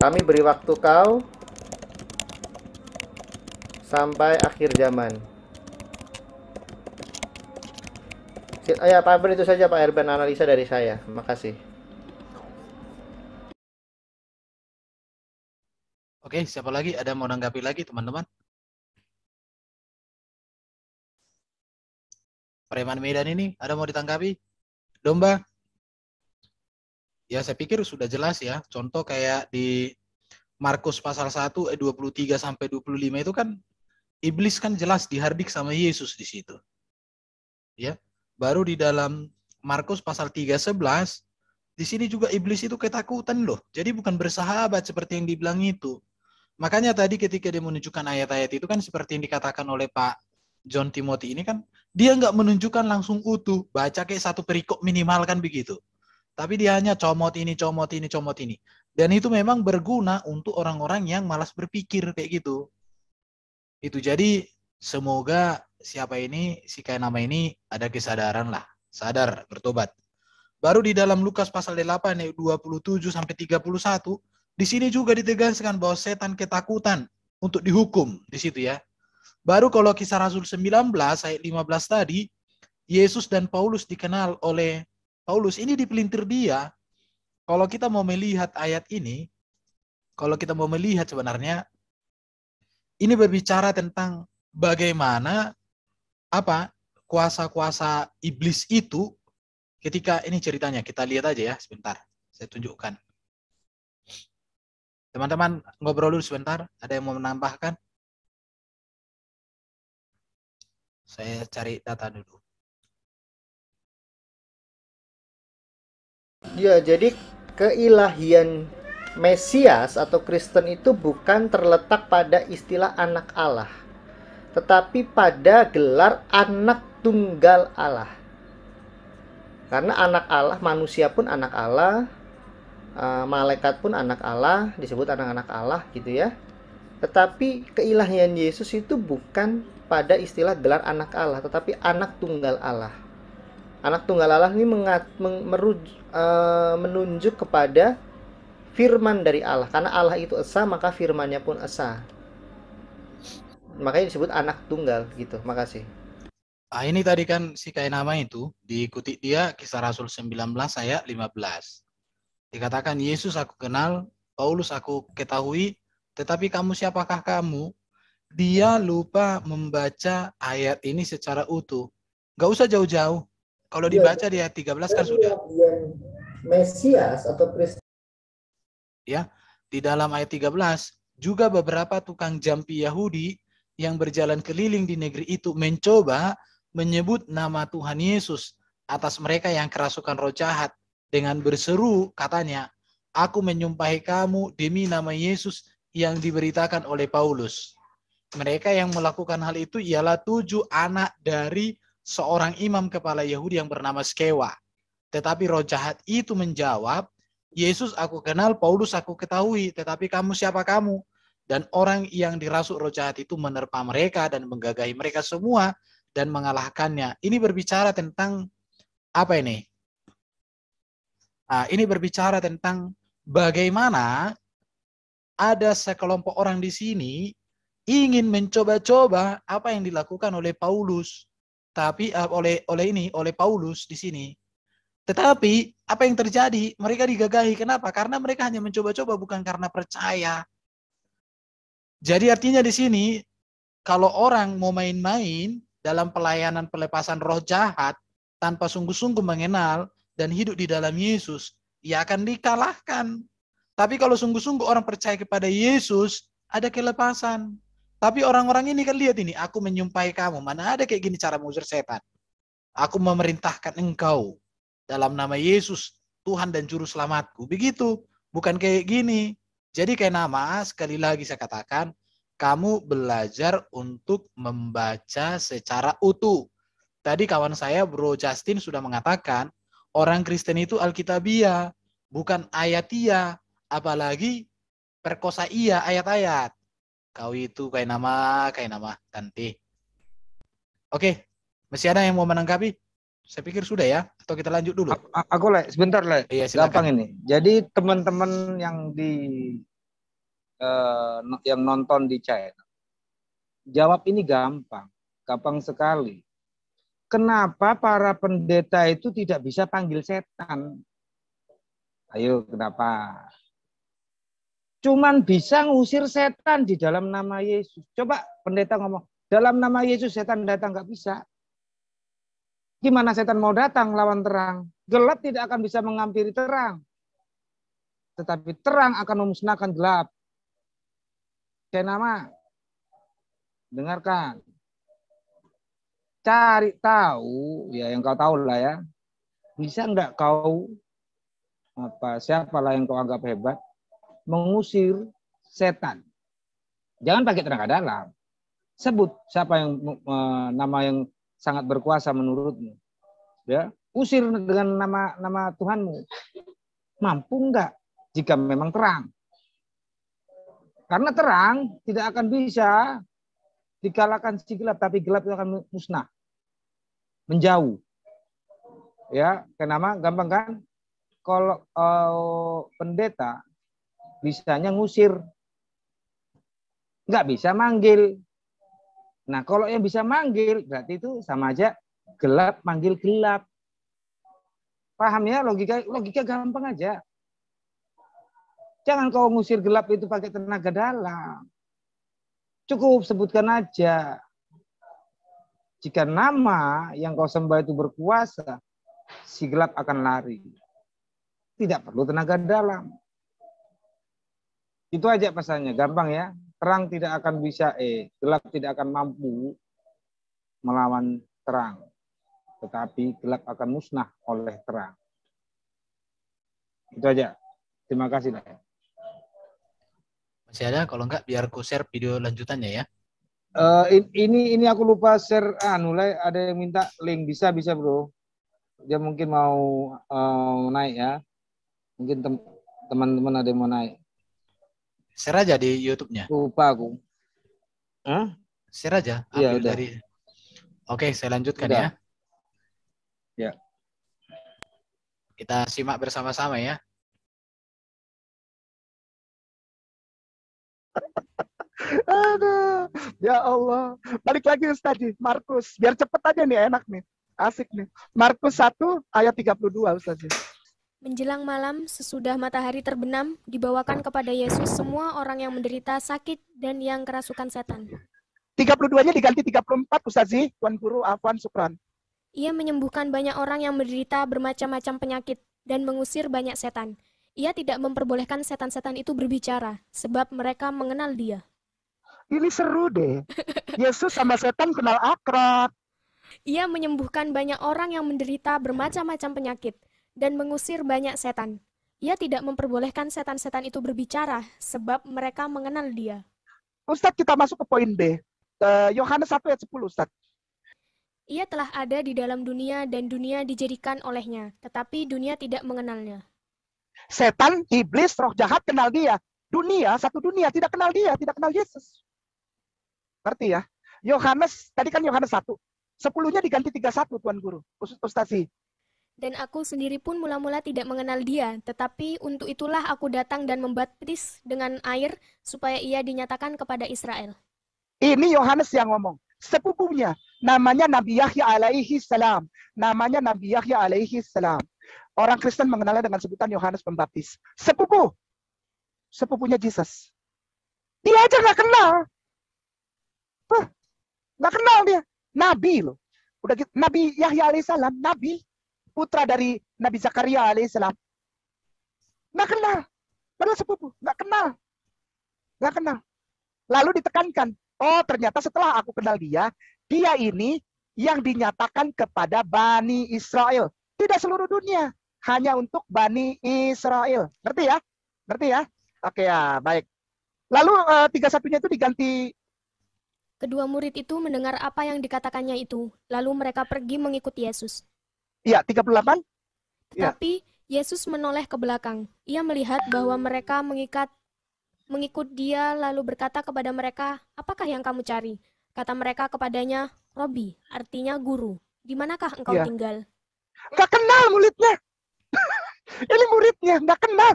Kami beri waktu kau sampai akhir zaman. Ya Pak Erben, itu saja Pak Erben analisa dari saya. Terima kasih. Oke, siapa lagi? Ada mau nanggapi lagi teman-teman? Preman Medan ini ada mau ditanggapi? Domba? Ya saya pikir sudah jelas ya. Contoh kayak di Markus pasal 1 ayat 23 sampai 25 itu kan iblis kan jelas dihardik sama Yesus di situ. Ya. Baru di dalam Markus pasal 3:11 di sini juga iblis itu ketakutan loh. Jadi bukan bersahabat seperti yang dibilang itu. Makanya tadi ketika dia menunjukkan ayat-ayat itu kan seperti yang dikatakan oleh Pak John Timothy ini kan, dia nggak menunjukkan langsung utuh, baca kayak satu perikop minimal kan begitu. Tapi dia hanya comot ini. Dan itu memang berguna untuk orang-orang yang malas berpikir kayak gitu. Itu jadi semoga siapa ini, si kayak nama ini ada kesadaran lah, sadar, bertobat. Baru di dalam Lukas pasal 8 ayat 27 sampai 31, di sini juga ditegaskan bahwa setan ketakutan untuk dihukum di situ ya. Baru kalau Kisah Rasul 19 ayat 15 tadi, Yesus dan Paulus dikenal oleh Paulus, ini dipelintir dia. Kalau kita mau melihat ayat ini, kalau kita mau melihat sebenarnya, ini berbicara tentang bagaimana kuasa-kuasa iblis itu ketika ini ceritanya. Kita lihat aja ya sebentar, saya tunjukkan. Teman-teman ngobrol dulu sebentar, ada yang mau menambahkan? Saya cari data dulu. Ya, jadi keilahian Mesias atau Kristen itu bukan terletak pada istilah anak Allah, tetapi pada gelar anak tunggal Allah. Karena anak Allah, manusia pun anak Allah, malaikat pun anak Allah, disebut anak-anak Allah gitu ya. Tetapi keilahian Yesus itu bukan pada istilah gelar anak Allah, tetapi anak tunggal Allah. Anak tunggal Allah ini menunjuk kepada firman dari Allah. Karena Allah itu esa, maka firmannya pun esa. Makanya disebut anak tunggal gitu. Makasih. Ini tadi kan si Kainama itu diikuti dia Kisah Rasul 19 ayat 15. Dikatakan Yesus aku kenal, Paulus aku ketahui, tetapi kamu siapakah kamu? Dia lupa membaca ayat ini secara utuh. Gak usah jauh-jauh. Kalau dibaca di ayat 13 kan sudah. Mesias atau Kristus. Ya, di dalam ayat 13 juga beberapa tukang jampi Yahudi yang berjalan keliling di negeri itu mencoba menyebut nama Tuhan Yesus atas mereka yang kerasukan roh jahat dengan berseru katanya, aku menyumpahi kamu demi nama Yesus yang diberitakan oleh Paulus. Mereka yang melakukan hal itu ialah 7 anak dari seorang imam kepala Yahudi yang bernama Skewa. Tetapi roh jahat itu menjawab, Yesus aku kenal, Paulus aku ketahui, tetapi kamu siapa kamu? Dan orang yang dirasuk roh jahat itu menerpa mereka dan menggagahi mereka semua dan mengalahkannya. Ini berbicara tentang apa ini? Nah, ini berbicara tentang bagaimana ada sekelompok orang di sini ingin mencoba-coba apa yang dilakukan oleh Paulus, tapi oleh Paulus di sini. Tetapi apa yang terjadi? Mereka digagahi. Kenapa? Karena mereka hanya mencoba-coba, bukan karena percaya. Jadi artinya di sini kalau orang mau main-main dalam pelayanan pelepasan roh jahat tanpa sungguh-sungguh mengenal dan hidup di dalam Yesus, ia akan dikalahkan. Tapi kalau sungguh-sungguh orang percaya kepada Yesus, ada kelepasan. Tapi orang-orang ini kan lihat ini, aku menyumpahi kamu. Mana ada kayak gini cara mengusir setan. Aku memerintahkan engkau dalam nama Yesus, Tuhan dan Juru Selamatku. Begitu, bukan kayak gini. Jadi kayak nama, sekali lagi saya katakan, kamu belajar untuk membaca secara utuh. Tadi kawan saya, Bro Justin sudah mengatakan, orang Kristen itu Alkitabiah, bukan ayatiah. Apalagi perkosa iya ayat-ayat. Kau itu kayak nama, Tante. Oke, masih ada yang mau menanggapi? Saya pikir sudah ya, atau kita lanjut dulu? Aku sebentar Iya, gampang silakan. ini. Jadi teman-teman yang yang nonton di chat, jawab ini gampang sekali. Kenapa para pendeta itu tidak bisa panggil setan? Ayo, kenapa? Cuman bisa ngusir setan di dalam nama Yesus. Coba pendeta ngomong, dalam nama Yesus setan datang, nggak bisa. Gimana setan mau datang lawan terang? Gelap tidak akan bisa menghampiri terang. Tetapi terang akan memusnahkan gelap. Kayak nama, dengarkan. Cari tahu, ya yang kau tahu lah ya. Bisa enggak kau, siapalah yang kau anggap hebat, mengusir setan? Jangan pakai tenaga dalam. Sebut siapa yang nama yang sangat berkuasa menurutmu. Ya, usir dengan nama Tuhanmu. Mampu enggak jika memang terang? Karena terang tidak akan bisa dikalahkan si gelap, tapi gelap itu akan musnah, menjauh. Ya, kenapa? Gampang kan? Kalau pendeta bisanya ngusir, nggak bisa manggil. Nah, kalau yang bisa manggil berarti itu sama aja gelap manggil gelap. Paham ya, logika gampang aja. Jangan kau ngusir gelap itu pakai tenaga dalam. Cukup sebutkan aja. Jika nama yang kau sembah itu berkuasa, si gelap akan lari. Tidak perlu tenaga dalam. Itu aja pesannya, gampang ya. Terang tidak akan bisa, gelap tidak akan mampu melawan terang. Tetapi gelap akan musnah oleh terang. Itu aja. Terima kasih. Masih ada? Kalau enggak, biar aku share video lanjutannya ya. Ini aku lupa share. Mulai ada yang minta link. Bisa bro. Dia mungkin mau naik ya. Mungkin teman-teman ada yang mau naik. Share aja di YouTube-nya. Lupa aku. Hah? Share aja. Iya, Ambil udah. dari. Oke, saya lanjutkan Udah. ya. Ya. Kita simak bersama-sama ya. Aduh, ya Allah. Balik lagi Ustaz Markus. Biar cepet aja nih, enak nih. Asik nih. Markus 1 ayat 32 Ustaz. Menjelang malam, sesudah matahari terbenam, dibawakan kepada Yesus semua orang yang menderita sakit dan yang kerasukan setan. 32-nya diganti 34 Ustaz Tuan Guru, afwan, syukran. Ia menyembuhkan banyak orang yang menderita bermacam-macam penyakit dan mengusir banyak setan. Ia tidak memperbolehkan setan-setan itu berbicara, sebab mereka mengenal Dia. Ini seru deh. Yesus sama setan kenal akrab. Ia menyembuhkan banyak orang yang menderita bermacam-macam penyakit dan mengusir banyak setan. Ia tidak memperbolehkan setan-setan itu berbicara, sebab mereka mengenal Dia. Ustadz, kita masuk ke poin B. Yohanes 1 ayat 10, Ustadz. Ia telah ada di dalam dunia dan dunia dijadikan olehnya, tetapi dunia tidak mengenalnya. Setan, iblis, roh jahat kenal Dia. Dunia, satu dunia tidak kenal Dia, tidak kenal Yesus. Ngerti ya? Yohanes, tadi kan Yohanes 1. 10-nya diganti 31, Tuan Guru. Ustazi. Dan aku sendiri pun mula-mula tidak mengenal Dia, tetapi untuk itulah aku datang dan membaptis dengan air supaya ia dinyatakan kepada Israel. Ini Yohanes yang ngomong. Sepupunya, namanya Nabi Yahya alaihi salam. Namanya Nabi Yahya alaihi salam. Orang Kristen mengenalnya dengan sebutan Yohanes Pembaptis. Sepupunya Jesus. Dia aja nggak kenal. Nggak kenal dia. Nabi loh. Udah gitu, Nabi Yahya alaihissalam, Nabi, putra dari Nabi Zakaria alaihissalam. Nggak kenal. Padahal sepupu. Nggak kenal. Nggak kenal. Lalu ditekankan. Oh, ternyata setelah aku kenal dia, dia ini yang dinyatakan kepada Bani Israel. Tidak seluruh dunia. Hanya untuk Bani Israel. Ngerti ya? Ngerti ya? Oke ya, baik. Lalu 31-nya itu diganti. Kedua murid itu mendengar apa yang dikatakannya itu, lalu mereka pergi mengikut Yesus. Iya, 38. Tetapi Yesus menoleh ke belakang. Ia melihat bahwa mereka mengikut Dia, lalu berkata kepada mereka, "Apakah yang kamu cari?" Kata mereka kepadanya, "Robi," artinya guru. "Di manakah engkau tinggal?" Nggak kenal muridnya. Ini muridnya, nggak kenal.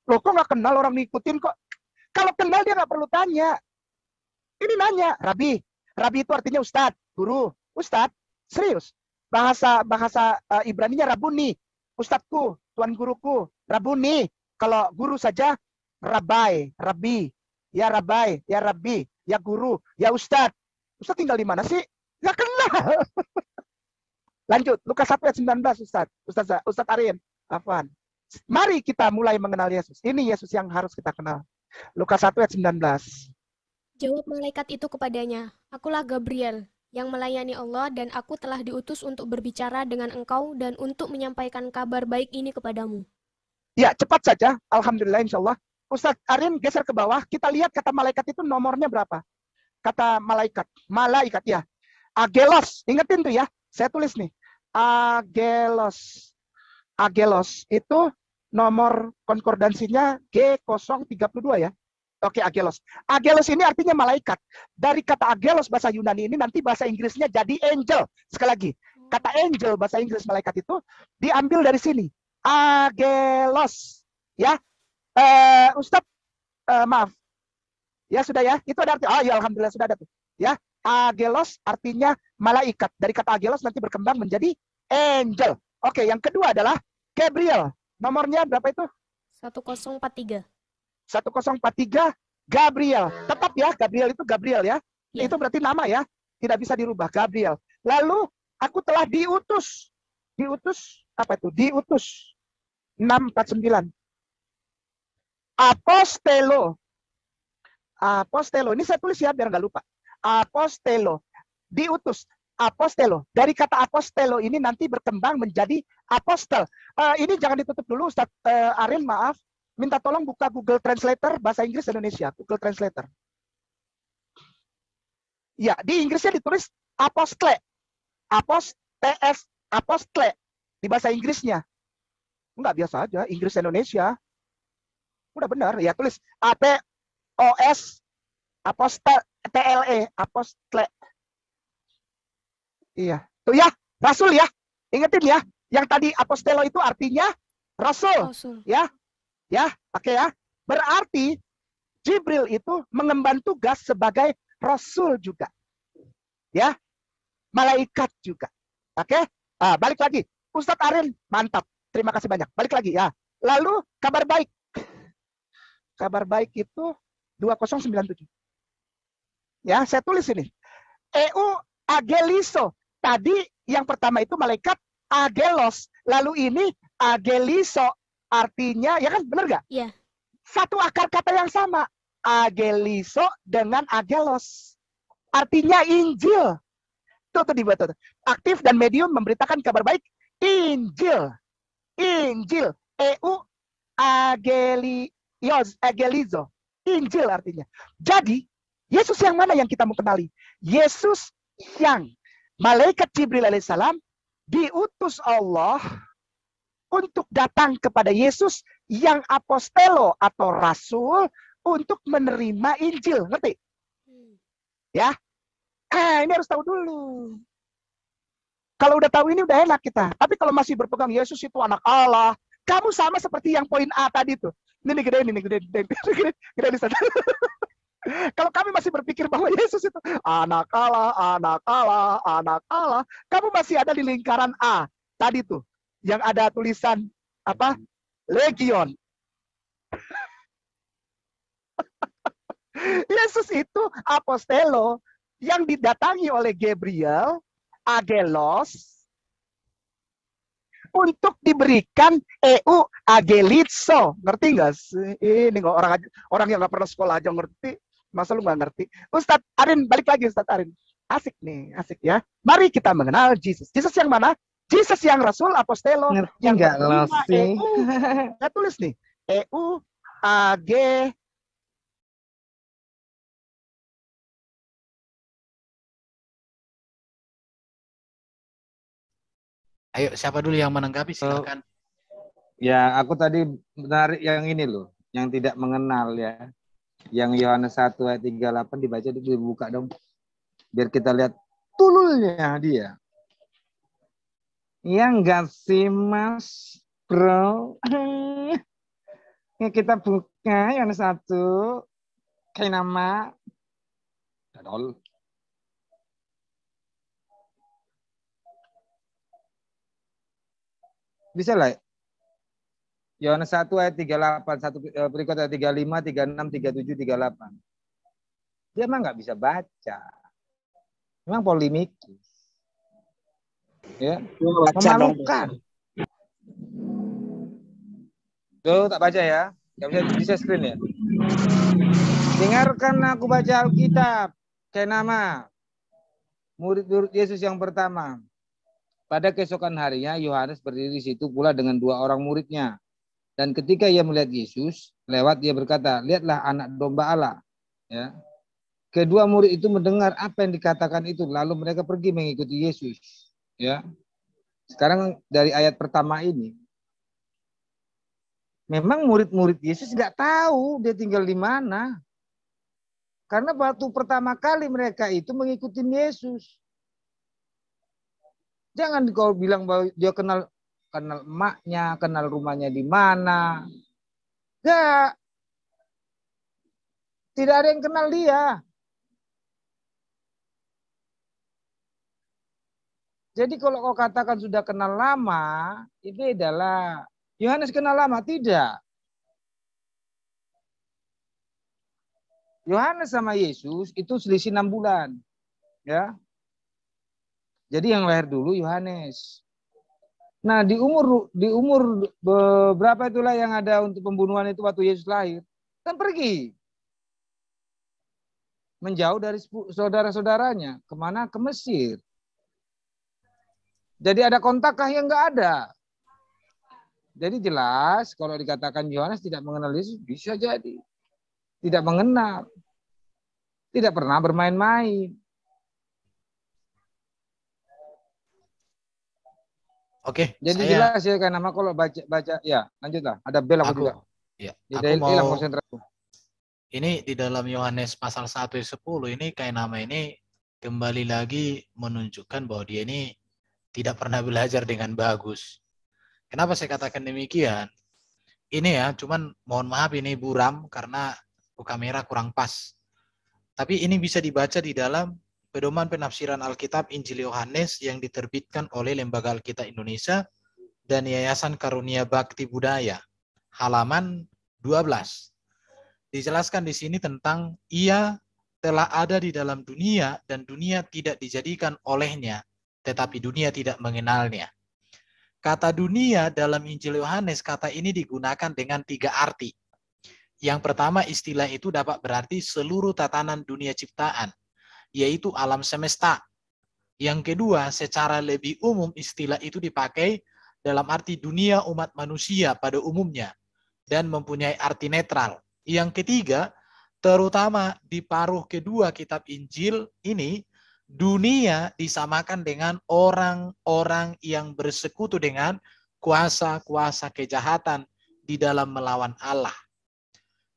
Loh, kok nggak kenal, orang ngikutin kok. Kalau kenal dia nggak perlu tanya. Ini nanya, Rabi. Rabi itu artinya ustadz, guru. Ustadz, serius. Bahasa Ibraninya Rabuni. Ustadzku, tuan guruku. Rabuni. Kalau guru saja, Rabai, Rabi. Ya Rabai, ya Rabbi, ya guru, ya ustadz. Ustadz tinggal di mana sih? Nggak kenal. Lanjut, Lukas 1 ayat 19, Ustadz Arin. Afwan. Mari kita mulai mengenal Yesus. Ini Yesus yang harus kita kenal. Lukas 1 ayat 19. Jawab malaikat itu kepadanya, "Akulah Gabriel, yang melayani Allah dan aku telah diutus untuk berbicara dengan engkau dan untuk menyampaikan kabar baik ini kepadamu." Ya, cepat saja. Alhamdulillah, insya Allah. Ustadz Arin geser ke bawah. Kita lihat kata malaikat itu nomornya berapa. Kata malaikat ya. Agelos, ingetin tuh ya. Saya tulis nih. Agelos itu nomor konkordansinya G032 ya. Oke, Agelos. Agelos ini artinya malaikat. Dari kata Agelos bahasa Yunani ini nanti bahasa Inggrisnya jadi angel. Sekali lagi, kata angel bahasa Inggris malaikat itu diambil dari sini. Agelos. Ya, Ustadz, maaf. Ya sudah ya, itu ada arti. Oh ya, alhamdulillah sudah ada tuh. Ya, Agelos artinya malaikat. Dari kata Agelos nanti berkembang menjadi angel. Oke, yang kedua adalah Gabriel. Nomornya berapa itu? 1043. 1043 Gabriel. Tetap ya, Gabriel itu Gabriel ya. Ya. Itu berarti nama ya. Tidak bisa dirubah, Gabriel. Lalu aku telah diutus. Diutus apa itu? Diutus. 649. Apostelo. Apostelo. Ini saya tulis ya biar nggak lupa. Apostelo. Diutus. apostelo. Dari kata apostelo ini nanti berkembang menjadi apostel. Ini jangan ditutup dulu, Ustaz Arin, maaf. Minta tolong buka Google Translator bahasa Inggris Indonesia, Google Translator. Ya, di Inggrisnya ditulis apostle. Apostle di bahasa Inggrisnya. Enggak, biasa aja, Inggris Indonesia. Udah benar, ya tulis APOS apostle TLE apostle. Iya. Tuh ya, rasul ya. Ingetin ya, yang tadi apostelo itu artinya rasul. Ya. Ya, oke ya. Berarti Jibril itu mengemban tugas sebagai rasul juga. Ya. Malaikat juga. Oke? Balik lagi. Ustadz Arin, mantap. Terima kasih banyak. Balik lagi ya. Lalu kabar baik. Kabar baik itu 2097. Ya, saya tulis ini. EU ageliso. Tadi yang pertama itu malaikat agelos. Lalu ini ageliso. Artinya, ya kan benar nggak? Iya. Satu akar kata yang sama. Ageliso dengan agelos. Artinya Injil. Tuh dibuat tuh. Aktif dan medium memberitakan kabar baik. Injil. Injil. EU agelizo. Injil artinya. Jadi, Yesus yang mana yang kita mau kenali? Yesus yang malaikat Jibril alaihissalam diutus Allah untuk datang kepada Yesus yang apostelo atau rasul untuk menerima Injil. Ngerti? Ya. Ini harus tahu dulu. Kalau udah tahu ini udah enak kita. Tapi kalau masih berpegang Yesus itu anak Allah, kamu sama seperti yang poin A tadi tuh. Ini gede. Kalau kami masih berpikir bahwa Yesus itu anak Allah, kamu masih ada di lingkaran A tadi tuh, yang ada tulisan apa? Legion. Yesus itu apostelo yang didatangi oleh Gabriel, agelos, untuk diberikan EU agelizo. Ngerti nggak sih? Ini orang yang nggak pernah sekolah aja ngerti. Masa lu nggak ngerti? Ustadz Arin, balik lagi Ustadz Arin. Asik nih, asik ya. Mari kita mengenal Yesus. Yesus yang mana? Yesus yang Rasul, Apostelo. Ngerti yang nggak lo sih? Saya tulis nih. EU AG. Ayo, siapa dulu yang menanggapi? Silakan. Ya, aku tadi menarik yang ini loh, yang tidak mengenal ya. Yang Yohanes 1 ayat 38 dibaca, dibuka dong. Biar kita lihat tululnya dia. Ya enggak sih Mas Bro? Ya kita buka Yohanes 1 kayak nama Dadol. Bisa lah. Yohanes 1 ayat 38, berikut ayat 35, 36, 37, 38. Dia emang nggak bisa baca. Memang polemikis. Ya, memalukan. Tuh, tak baca ya. Nggak bisa screen ya. Dengarkan aku baca Alkitab. Kayak nama murid-murid Yesus yang pertama. Pada keesokan harinya, Yohanes berdiri di situ pula dengan 2 orang muridnya. Dan ketika ia melihat Yesus lewat, dia berkata, lihatlah anak domba Allah. Ya. Kedua murid itu mendengar apa yang dikatakan itu, lalu mereka pergi mengikuti Yesus. Ya. Sekarang dari ayat pertama ini, memang murid-murid Yesus nggak tahu dia tinggal di mana. Karena waktu pertama kali mereka itu mengikuti Yesus. Jangan kau bilang bahwa dia kenal emaknya, kenal rumahnya di mana. Enggak. Tidak ada yang kenal dia. Jadi kalau kau katakan sudah kenal lama, itu adalah Yohanes kenal lama, tidak. Yohanes sama Yesus itu selisih 6 bulan. Ya. Jadi yang lahir dulu Yohanes. Nah, di umur berapa itulah yang ada untuk pembunuhan itu waktu Yesus lahir. Kan pergi. Menjauh dari saudara-saudaranya. Kemana? Ke Mesir. Jadi ada kontakkah yang nggak ada? Jadi jelas kalau dikatakan Yohanes tidak mengenal Yesus, bisa jadi. Tidak mengenal. Tidak pernah bermain-main. Oke, Jadi saya jelas ya kan nama kalau baca ya lanjutlah. Ada bel aku juga. ya, Jadi aku hilang mau konsentrasi. ini di dalam Yohanes pasal 1 ayat 10 ini kayak nama ini kembali lagi menunjukkan bahwa dia ini tidak pernah belajar dengan bagus. Kenapa saya katakan demikian? Ini ya, cuman mohon maaf ini buram karena kamera kurang pas. Tapi ini bisa dibaca di dalam pedoman penafsiran Alkitab Injil Yohanes yang diterbitkan oleh Lembaga Alkitab Indonesia dan Yayasan Karunia Bakti Budaya. Halaman 12. Dijelaskan di sini tentang ia telah ada di dalam dunia dan dunia tidak dijadikan olehnya, tetapi dunia tidak mengenalnya. Kata dunia dalam Injil Yohanes, kata ini digunakan dengan 3 arti. Yang pertama, istilah itu dapat berarti seluruh tatanan dunia ciptaan, yaitu alam semesta. Yang kedua, secara lebih umum istilah itu dipakai dalam arti dunia umat manusia pada umumnya dan mempunyai arti netral. Yang ketiga, terutama di paruh kedua kitab Injil ini, dunia disamakan dengan orang-orang yang bersekutu dengan kuasa-kuasa kejahatan di dalam melawan Allah.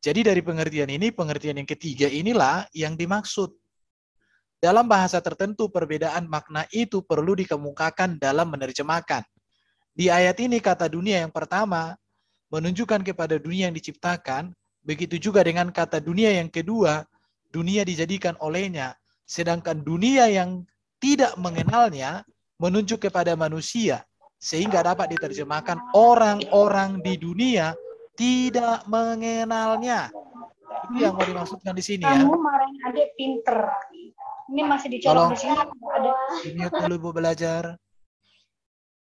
Jadi dari pengertian ini, pengertian yang ketiga inilah yang dimaksud. Dalam bahasa tertentu, perbedaan makna itu perlu dikemukakan dalam menerjemahkan. Di ayat ini kata dunia yang pertama menunjukkan kepada dunia yang diciptakan, begitu juga dengan kata dunia yang kedua, dunia dijadikan olehnya. Sedangkan dunia yang tidak mengenalnya menunjuk kepada manusia. Sehingga dapat diterjemahkan orang-orang di dunia tidak mengenalnya. Itu yang mau dimaksudkan di sini ya. Kamu marahin adik pinter. Ini masih dicolok di sini. Mute dulu Bu belajar.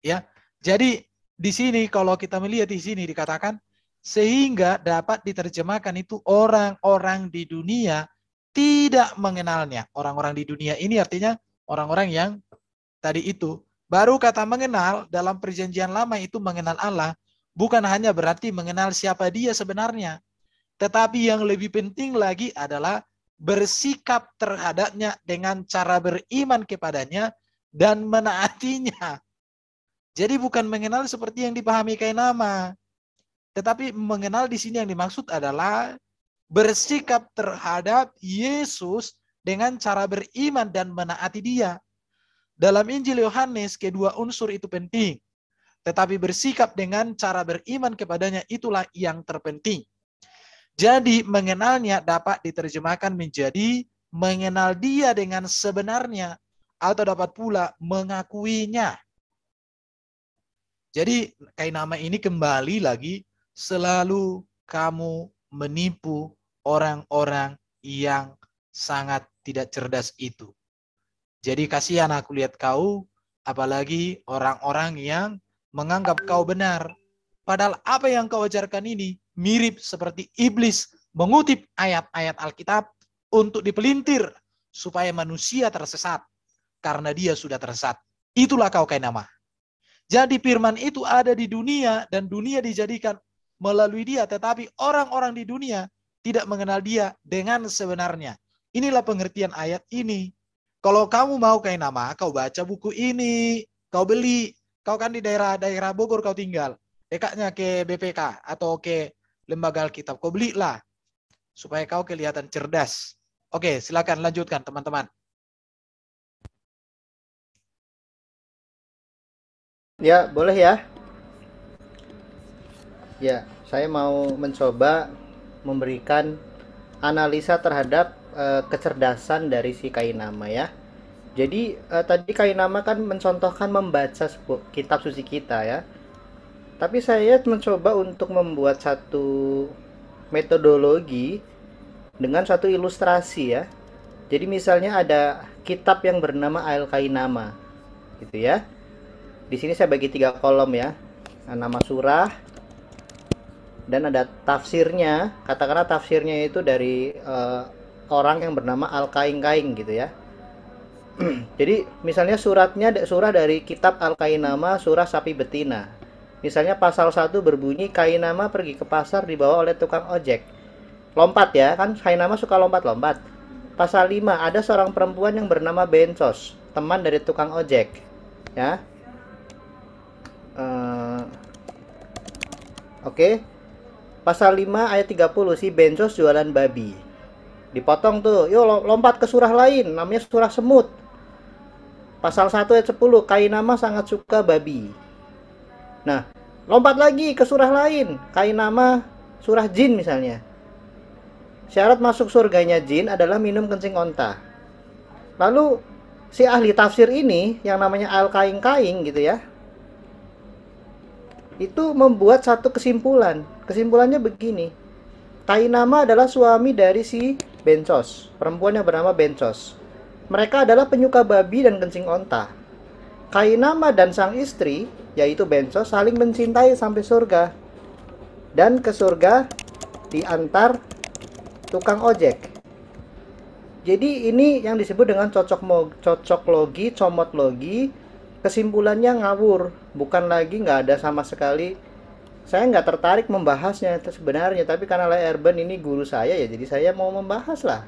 Ya. Jadi di sini kalau kita melihat di sini dikatakan sehingga dapat diterjemahkan itu orang-orang di dunia tidak mengenalnya. Orang-orang di dunia ini artinya orang-orang yang tadi itu. Baru kata mengenal dalam perjanjian lama itu mengenal Allah. Bukan hanya berarti mengenal siapa dia sebenarnya. Tetapi yang lebih penting lagi adalah bersikap terhadapnya dengan cara beriman kepadanya dan menaatinya. Jadi bukan mengenal seperti yang dipahami Kainama. Tetapi mengenal di sini yang dimaksud adalah bersikap terhadap Yesus dengan cara beriman dan menaati dia. Dalam Injil Yohanes, kedua unsur itu penting. Tetapi bersikap dengan cara beriman kepadanya itulah yang terpenting. Jadi mengenalnya dapat diterjemahkan menjadi mengenal dia dengan sebenarnya. Atau dapat pula mengakuinya. Jadi Kainama ini kembali lagi selalu kamu menipu orang-orang yang sangat tidak cerdas itu. Jadi kasihan aku lihat kau, apalagi orang-orang yang menganggap kau benar. Padahal apa yang kau ajarkan ini mirip seperti iblis mengutip ayat-ayat Alkitab untuk dipelintir supaya manusia tersesat karena dia sudah tersesat. Itulah kau Kainama. Jadi firman itu ada di dunia dan dunia dijadikan melalui dia, tetapi orang-orang di dunia tidak mengenal dia dengan sebenarnya. Inilah pengertian ayat ini. Kalau kamu mau Kainama, kau baca buku ini, kau beli. Kau kan di daerah Bogor kau tinggal. Dekatnya ke BPK atau ke Lembaga Alkitab. Kau belilah supaya kau kelihatan cerdas. Oke, silakan lanjutkan teman-teman. Ya, boleh ya. Ya, saya mau mencoba memberikan analisa terhadap kecerdasan dari si Kainama ya. Jadi tadi Kainama kan mencontohkan membaca kitab suci kita ya. Tapi saya mencoba untuk membuat satu metodologi dengan satu ilustrasi ya. Jadi misalnya ada kitab yang bernama Al-Kainama gitu ya. Di sini saya bagi 3 kolom ya. Nama surah, dan ada tafsirnya. Katakanlah tafsirnya itu dari orang yang bernama Al-Kain-Kain gitu ya. Jadi misalnya surah dari kitab Al-Qainama, surah sapi betina. Misalnya pasal 1 berbunyi, Qainama pergi ke pasar dibawa oleh tukang ojek. Lompat ya, kan Qainama suka lompat-lompat. Pasal 5, ada seorang perempuan yang bernama Bencos, teman dari tukang ojek. Ya. Oke. Pasal 5 ayat 30, si Bencos jualan babi. Dipotong tuh, yuk lompat ke surah lain, namanya surah semut. Pasal 1 ayat 10, Qainama sangat suka babi. Nah, lompat lagi ke surah lain, Qainama surah jin misalnya. Syarat masuk surganya jin adalah minum kencing onta. Lalu si ahli tafsir ini yang namanya Al-Qaing-Qaing gitu ya, itu membuat satu kesimpulan. Kesimpulannya begini, Qainama adalah suami dari si Bencos, perempuan yang bernama Bencos. Mereka adalah penyuka babi dan kencing onta. Qainama dan sang istri, yaitu Bencos, saling mencintai sampai surga. Dan ke surga diantar tukang ojek. Jadi ini yang disebut dengan cocok logi, comot logi. Kesimpulannya ngawur, bukan lagi nggak ada sama sekali. Saya nggak tertarik membahasnya sebenarnya, tapi karena Urban ini guru saya ya, jadi saya mau membahas lah,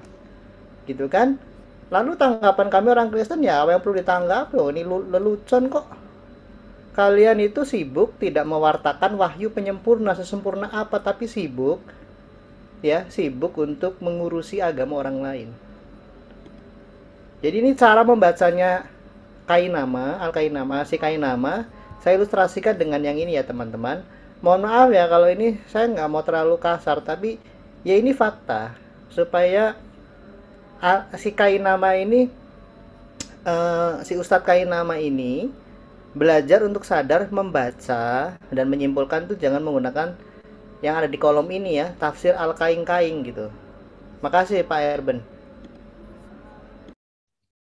gitu kan? Lalu tanggapan kami orang Kristen ya, apa yang perlu ditanggap loh, ini lelucon kok. Kalian itu sibuk tidak mewartakan wahyu penyempurna, sesempurna apa, tapi sibuk untuk mengurusi agama orang lain. Jadi ini cara membacanya Qainama, Al-Qainama, si Qainama. Saya ilustrasikan dengan yang ini ya teman-teman. Mohon maaf ya kalau ini saya nggak mau terlalu kasar, tapi ya ini fakta supaya si Qainama ini, si Ustadz Qainama ini belajar untuk sadar membaca dan menyimpulkan tuh jangan menggunakan yang ada di kolom ini ya, tafsir Al-Qaing-Qaing gitu. Makasih Pak Urban.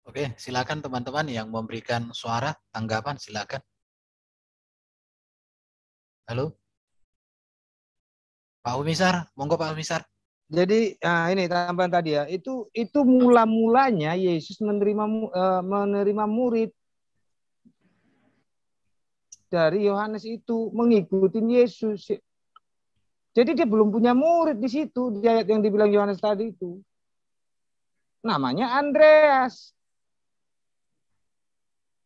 Oke, silakan teman-teman yang memberikan suara, tanggapan silakan. Halo? Pak Umisar, monggo Pak Umisar. Jadi ini tambahan tadi ya, itu mula-mulanya Yesus menerima murid dari Yohanes itu, mengikuti Yesus. Jadi dia belum punya murid di situ, di ayat yang dibilang Yohanes tadi itu. Namanya Andreas.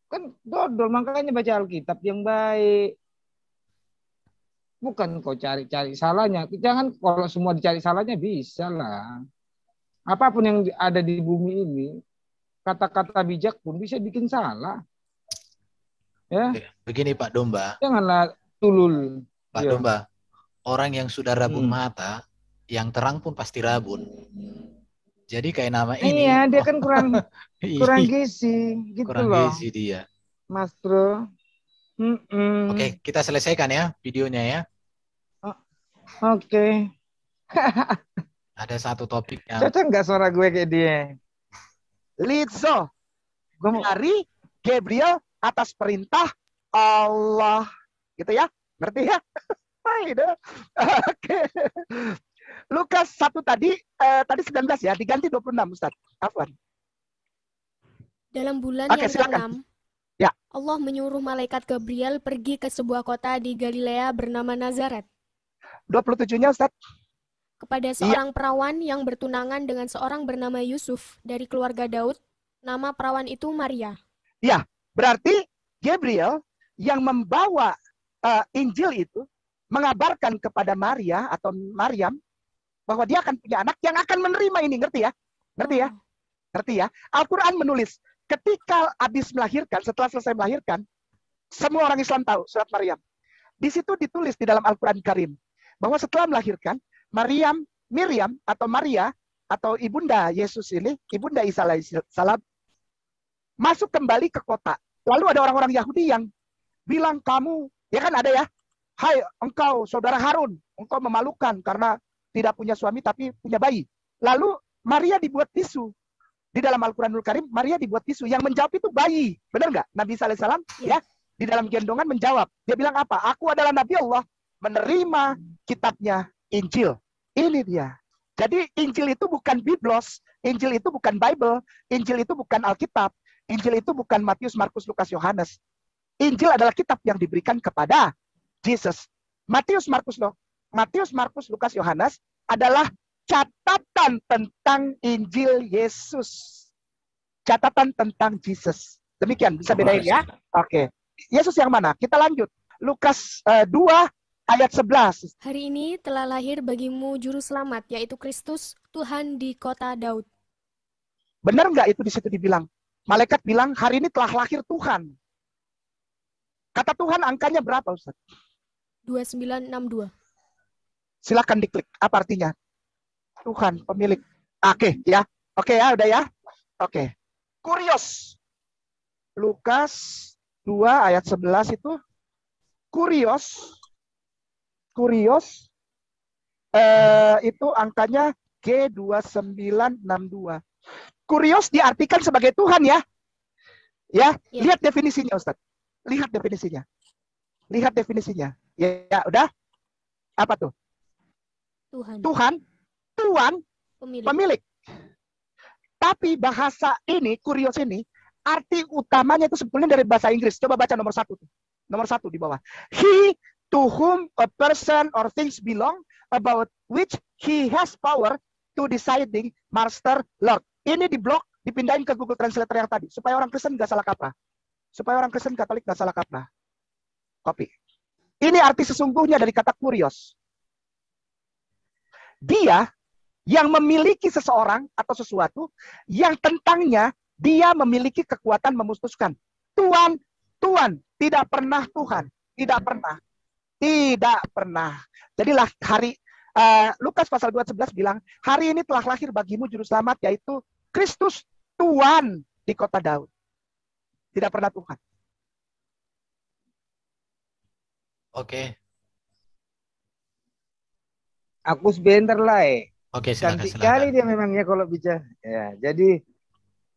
Kan dodol, makanya baca Alkitab yang baik. Bukan kau cari-cari salahnya. Jangan kalau semua dicari salahnya, bisa lah. Apapun yang ada di bumi ini, kata-kata bijak pun bisa bikin salah. Ya. Begini Pak Domba. Janganlah tulul. Pak Domba, orang yang sudah rabun mata, yang terang pun pasti rabun. Jadi kayak nama ini. Iya, dia kan kurang gizi, gitu kurang loh. Gizi dia. Mas Bro. Oke, kita selesaikan ya videonya ya. Oke. Ada satu topik yang Cocok nggak suara gue kayak dia? Lidzo dari Gabriel atas perintah Allah, gitu ya, ngerti ya? Oke. Lukas 1 tadi 19 ya, diganti 26 Ustaz. Afwan. Dalam bulan Oke, yang silakan. ke-6, Ya. Allah menyuruh malaikat Gabriel pergi ke sebuah kota di Galilea bernama Nazaret 27-nya Ustaz. kepada seorang perawan yang bertunangan dengan seorang bernama Yusuf dari keluarga Daud. Nama perawan itu Maria. Ya, berarti Gabriel yang membawa Injil itu mengabarkan kepada Maria atau Maryam bahwa dia akan punya anak yang akan menerima ini, ngerti ya? Ngerti ya? Ngerti ya? Al-Quran menulis, ketika habis melahirkan, setelah selesai melahirkan, semua orang Islam tahu surat Maryam. Di situ ditulis di dalam Al-Quran Karim bahwa setelah melahirkan, Miriam atau Maria atau ibunda Yesus ini, ibunda Isa alaihissalam, masuk kembali ke kota. Lalu ada orang-orang Yahudi yang bilang, kamu, ya kan ada ya, hai engkau saudara Harun, engkau memalukan karena tidak punya suami tapi punya bayi. Lalu Maria dibuat tisu. Di dalam Al-Quranul Karim, Maria dibuat tisu. Yang menjawab itu bayi. Benar nggak? Nabi Isa alaihissalam ya, di dalam gendongan menjawab. Dia bilang apa? Aku adalah Nabi Allah, menerima kitabnya Injil. Ini dia. Jadi Injil itu bukan Biblos, Injil itu bukan Bible, Injil itu bukan Alkitab. Injil itu bukan Matius, Markus, Lukas, Yohanes. Injil adalah kitab yang diberikan kepada Jesus. Matius, Markus, Lukas, Yohanes adalah catatan tentang Injil Yesus. Catatan tentang Jesus. Demikian, bisa bedain ya? Oke. Yesus yang mana? Kita lanjut. Lukas 2 ayat 11. Hari ini telah lahir bagimu juru selamat, yaitu Kristus, Tuhan di kota Daud. Benar nggak itu di situ dibilang? Malaikat bilang, hari ini telah lahir Tuhan. Kata Tuhan angkanya berapa, Ustaz? 2962. Silakan diklik. Apa artinya? Tuhan, pemilik. Oke, ya. Oke ya, udah ya. Oke. Kurios. Lukas 2 ayat 11 itu. Kurios itu angkanya G2962. Kurios diartikan sebagai Tuhan ya. Ya, lihat definisinya Ustaz. Lihat definisinya. Ya, udah. Apa tuh? Tuhan, pemilik. Tapi bahasa ini, kurios ini, arti utamanya itu sebetulnya dari bahasa Inggris. Coba baca nomor 1 tuh. Nomor 1 di bawah. He to whom a person or things belong, about which he has power to deciding master Lord. Ini di blok, dipindahin ke Google Translator yang tadi. Supaya orang Kristen nggak salah kaprah. Supaya orang Kristen Katolik nggak salah kaprah. Copy. Ini arti sesungguhnya dari kata kurios. Dia yang memiliki seseorang atau sesuatu yang tentangnya dia memiliki kekuatan memutuskan. Tuhan, tidak pernah Tuhan. Tidak pernah. Jadilah hari Lukas pasal 2:11 bilang, hari ini telah lahir bagimu juru selamat, yaitu Kristus, Tuhan di kota Daud. Tidak pernah Tuhan. Oke. Aku sebentar lah. Oke, silakan. Cantik kali dia memangnya kalau bicara. Ya, jadi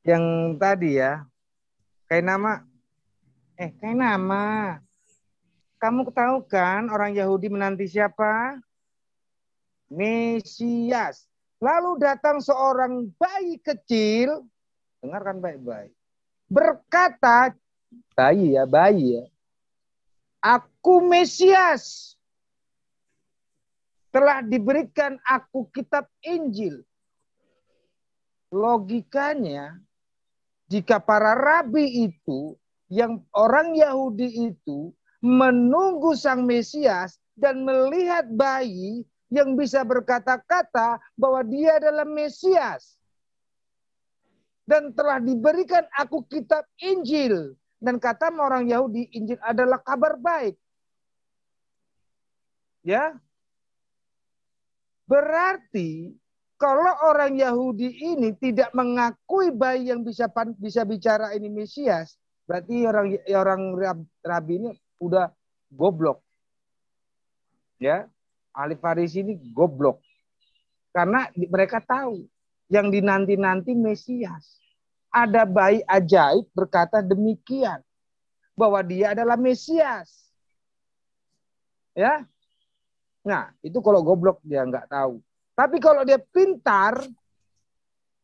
yang tadi ya, kayak nama. Kamu tahu kan orang Yahudi menanti siapa? Mesias. Lalu datang seorang bayi kecil, dengarkan baik-baik, berkata, bayi ya, aku Mesias. Telah diberikan aku kitab Injil. Logikanya, jika para rabi itu, yang orang Yahudi itu, menunggu sang Mesias dan melihat bayi yang bisa berkata-kata bahwa dia adalah Mesias. Dan telah diberikan aku kitab Injil. Dan kata orang Yahudi, Injil adalah kabar baik. Ya. Berarti kalau orang Yahudi ini tidak mengakui bayi yang bisa bicara ini Mesias, berarti orang rabi ini udah goblok. Ya, ahli Farisi ini goblok. Karena mereka tahu yang dinanti-nanti Mesias. Ada bayi ajaib berkata demikian, bahwa dia adalah Mesias. Ya. Nah, itu kalau goblok dia nggak tahu. Tapi kalau dia pintar,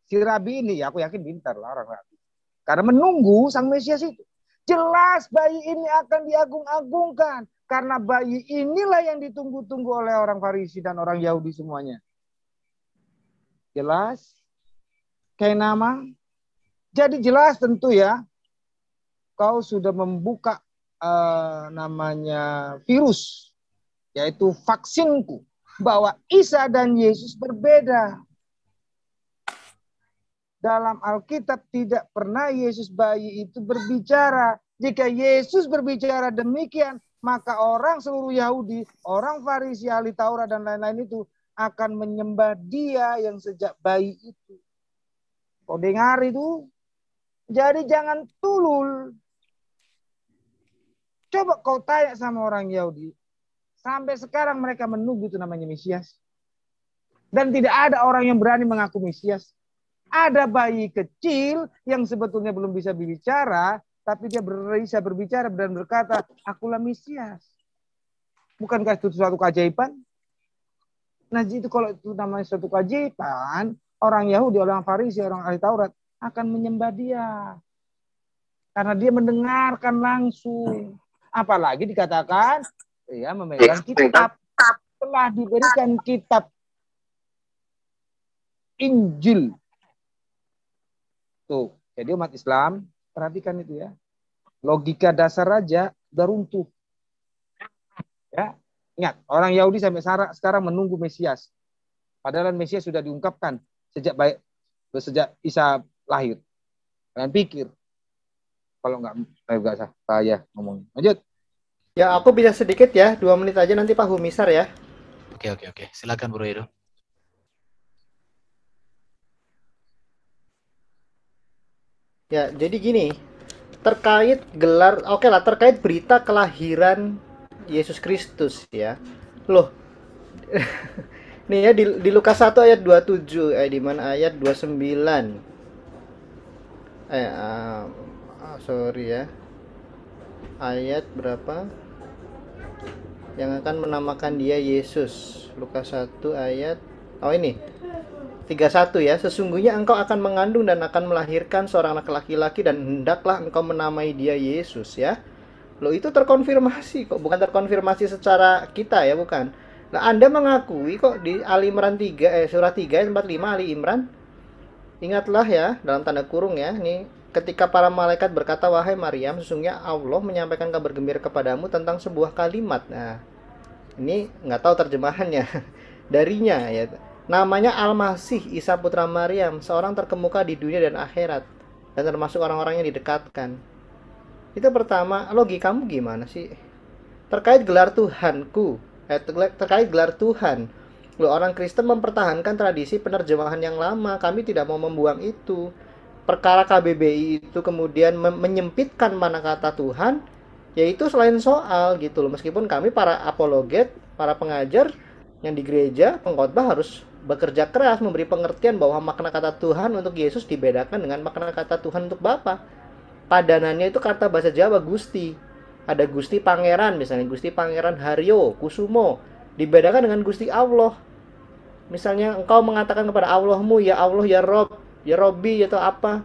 si rabi ini, ya aku yakin pintar lah orang rabi. Karena menunggu sang Mesias itu. Jelas bayi ini akan diagung-agungkan. Karena bayi inilah yang ditunggu-tunggu oleh orang Farisi dan orang Yahudi semuanya. Jelas? Kayak nama? Jadi jelas tentu ya. Kau sudah membuka namanya virus. Yaitu vaksinku. Bahwa Isa dan Yesus berbeda. Dalam Alkitab tidak pernah Yesus bayi itu berbicara. Jika Yesus berbicara demikian, maka orang seluruh Yahudi, orang Farisi, ahli Taurat dan lain-lain itu akan menyembah dia yang sejak bayi itu. Kau dengar itu? Jadi jangan tulul. Coba kau tanya sama orang Yahudi. Sampai sekarang mereka menunggu itu namanya Mesias. Dan tidak ada orang yang berani mengaku Mesias. Ada bayi kecil yang sebetulnya belum bisa berbicara, tapi dia bisa berbicara dan berkata, akulah Mesias. Bukankah itu suatu keajaiban? Nah, itu kalau itu namanya suatu keajaiban, orang Yahudi, orang Farisi, orang ahli Taurat akan menyembah dia. Karena dia mendengarkan langsung. Apalagi dikatakan ya memegang kitab. Telah diberikan kitab Injil. Tuh, jadi umat Islam perhatikan itu ya. Logika dasar aja udah runtuh. Ya, ingat, orang Yahudi sampai sekarang menunggu Mesias. Padahal Mesias sudah diungkapkan sejak Isa lahir. Kalian pikir kalau nggak sah saya ngomong. Lanjut. Ya, aku bisa sedikit ya, 2 menit aja nanti Pak Humisar ya. Oke. Silakan Bro Edo. Ya, jadi gini, terkait gelar, terkait berita kelahiran Yesus Kristus ya. Loh, nih ya di Lukas 1 ayat 27, di mana ayat 29. Sorry ya. Ayat berapa? Yang akan menamakan dia Yesus. Lukas 1 ayat ini 31 ya. Sesungguhnya engkau akan mengandung dan akan melahirkan seorang anak laki-laki dan hendaklah engkau menamai dia Yesus ya. Loh, itu terkonfirmasi kok, bukan terkonfirmasi secara kita ya, bukan. Nah, Anda mengakui kok di Ali Imran 3 surah 3 ayat 45 Ali Imran. Ingatlah ya, dalam tanda kurung ya, nih ketika para malaikat berkata, wahai Maryam, sesungguhnya Allah menyampaikan kabar gembira kepadamu tentang sebuah kalimat. Nah, ini nggak tahu terjemahannya darinya ya. Namanya Al-Masih Isa putra Maryam, seorang terkemuka di dunia dan akhirat, dan termasuk orang-orang yang didekatkan. Itu pertama, logikamu gimana sih? Terkait gelar Tuhanku, terkait gelar Tuhan. Loh, orang Kristen mempertahankan tradisi penerjemahan yang lama. Kami tidak mau membuang itu. Perkara KBBI itu kemudian menyempitkan mana kata Tuhan, yaitu selain soal gitu loh. Meskipun kami para apologet, para pengajar yang di gereja, pengkhotbah harus bekerja keras memberi pengertian bahwa makna kata Tuhan untuk Yesus dibedakan dengan makna kata Tuhan untuk Bapa. Padanannya itu kata bahasa Jawa Gusti. Ada Gusti Pangeran, misalnya Gusti Pangeran Haryo, Kusumo, dibedakan dengan Gusti Allah. Misalnya engkau mengatakan kepada Allahmu, ya Allah, ya Rob, ya Robbi, atau apa.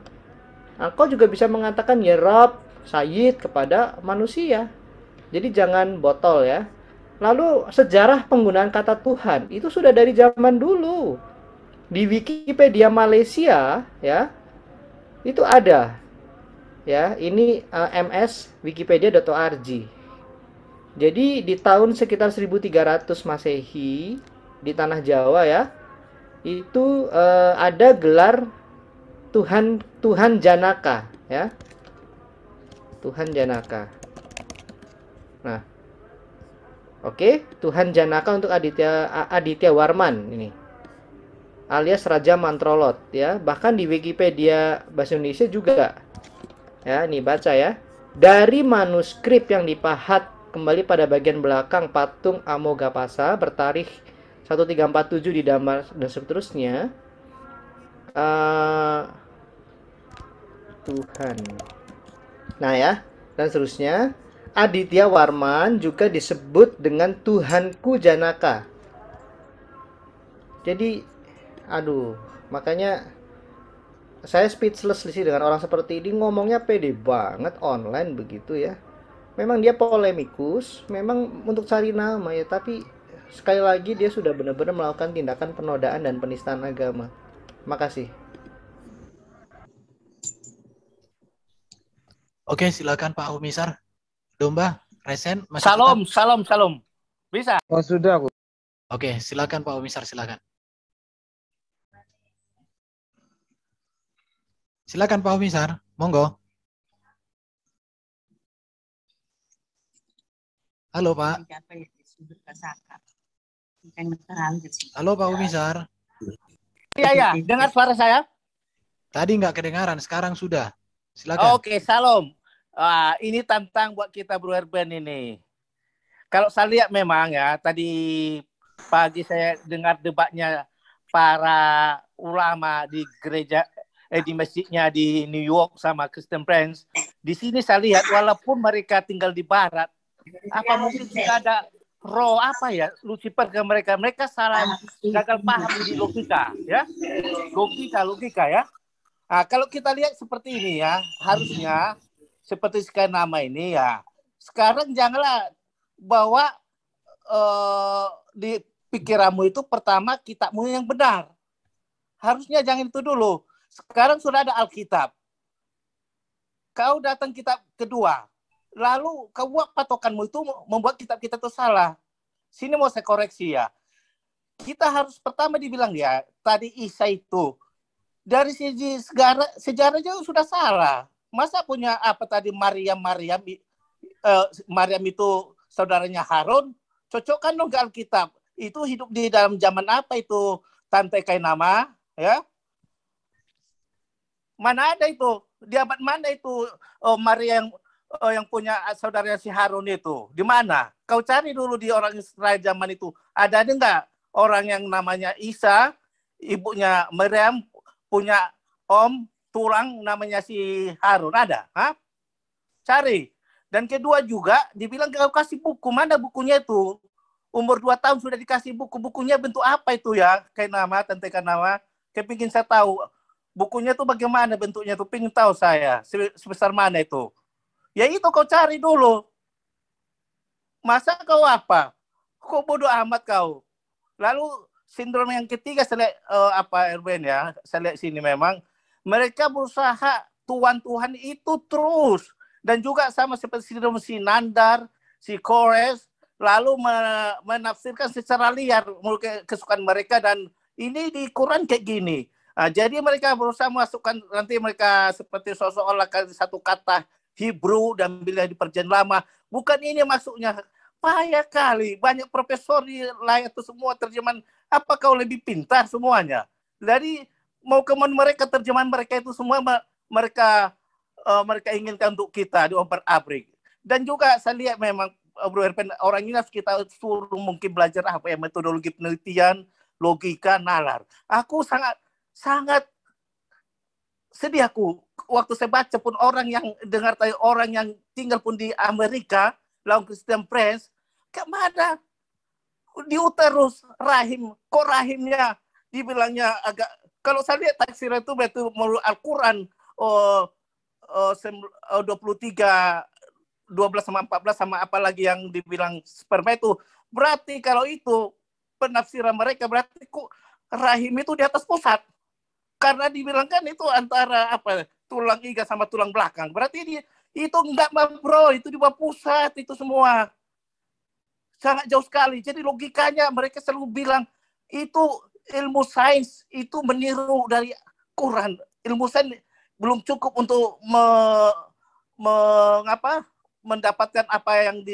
Engkau juga bisa mengatakan ya Rob, Sayyid kepada manusia. Jadi jangan botol ya. Lalu sejarah penggunaan kata Tuhan itu sudah dari zaman dulu. Di Wikipedia Malaysia ya, itu ada. Ya, ini ms.wikipedia.org. Jadi di tahun sekitar 1300 Masehi di tanah Jawa ya, itu ada gelar Tuhan Janaka ya. Tuhan Janaka. Nah, oke, Tuhan Janaka untuk Aditya Warman ini. Alias Raja Mantrolot ya. Bahkan di Wikipedia bahasa Indonesia juga. Ya, ini baca ya. Dari manuskrip yang dipahat kembali pada bagian belakang patung Amogapasa bertarikh 1347 di Damar dan seterusnya. Tuhan. Nah ya, dan seterusnya. Aditya Warman juga disebut dengan Tuhanku Janaka. Jadi, makanya saya speechless sih dengan orang seperti ini, ngomongnya pede banget online begitu ya. Memang dia polemikus, memang untuk cari nama ya, tapi sekali lagi dia sudah benar-benar melakukan tindakan penodaan dan penistaan agama. Makasih. Oke, silakan Pak Humisar. Domba, Resen, masih Salam. Bisa? Oh, sudah aku. Oke, silakan Pak Humisar, silakan. Silakan Pak Humisar, monggo. Halo Pak. Halo Pak Humisar. Iya, dengar suara saya? Tadi nggak kedengaran, sekarang sudah. Silakan. Oke, salam. Ini tantang buat kita Bro Herben ini. Kalau saya lihat memang ya, tadi pagi saya dengar debatnya para ulama di gereja, di masjidnya di New York sama Christian Friends. Di sini saya lihat walaupun mereka tinggal di barat, apa mungkin tidak ada roh apa ya, Lucifer ke mereka salah, gagal paham di logika ya. Logika ya. Nah, kalau kita lihat seperti ini ya, harusnya seperti sekian nama ini ya. Sekarang janganlah bawa di pikiranmu itu pertama kitabmu yang benar. Harusnya jangan itu dulu. Sekarang sudah ada Alkitab. Kau datang kitab kedua. Lalu kau buat patokanmu itu membuat kitab kita itu salah. Sini mau saya koreksi ya. Kita harus pertama dibilang ya, tadi Isa itu dari segi sejarah jauh sudah salah. Masa punya apa tadi Maryam itu saudaranya Harun, cocokkan dong ke Alkitab. Itu hidup di dalam zaman apa itu Tante Kainama, ya? Mana ada itu? Di abad mana itu Maryam yang punya saudaranya si Harun itu? Di mana? Kau cari dulu di orang Israel zaman itu. Ada enggak orang yang namanya Isa, ibunya Maryam, punya om tulang namanya si Harun? Ada? Hah? Cari. Dan kedua juga, dibilang kau kasih buku. Mana bukunya itu? Umur 2 tahun sudah dikasih buku. Bukunya bentuk apa itu ya? Kainama, Tante Kainama. Kepingin saya tahu. Bukunya itu bagaimana bentuknya itu? Pingin tahu saya. Sebesar mana itu? Ya itu kau cari dulu. Masa kau apa? Kau bodoh amat kau. Lalu sindrom yang ketiga, saya lihat, Erben ya. Saya lihat sini memang. Mereka berusaha Tuhan itu terus. Dan juga sama seperti si Nandar, si Kores, lalu menafsirkan secara liar kesukaan mereka, dan ini di Quran kayak gini. Nah, jadi mereka berusaha masukkan, nanti mereka seperti seolah-olah satu kata Hebrew dan bila di perjanjian lama. Bukan ini maksudnya. Payah kali. Banyak profesor di layar itu semua terjemahan. Apa kau lebih pintar semuanya? Jadi mau kemana mereka, terjemahan mereka itu semua mereka inginkan untuk kita diobrak-abrik. Dan juga saya lihat memang Bro Erben, orang ini harus kita suruh mungkin belajar apa ya, metodologi penelitian, logika, nalar. Aku sangat sedih aku waktu saya baca pun orang yang dengar tadi, orang yang tinggal pun di Amerika, lawan Christian Prince, kemana diuterus rahim, kok rahimnya dibilangnya agak, kalau saya lihat tafsir itu berarti menurut Al-Quran 23 12 sama 14 sama apalagi yang dibilang sperma itu, berarti kalau itu penafsiran mereka berarti kok rahim itu di atas pusat, karena dibilang kan itu antara apa tulang iga sama tulang belakang, berarti itu enggak bro, itu di bawah pusat, itu semua sangat jauh sekali. Jadi logikanya mereka selalu bilang itu ilmu sains itu meniru dari Quran. Ilmu sains belum cukup untuk mendapatkan apa yang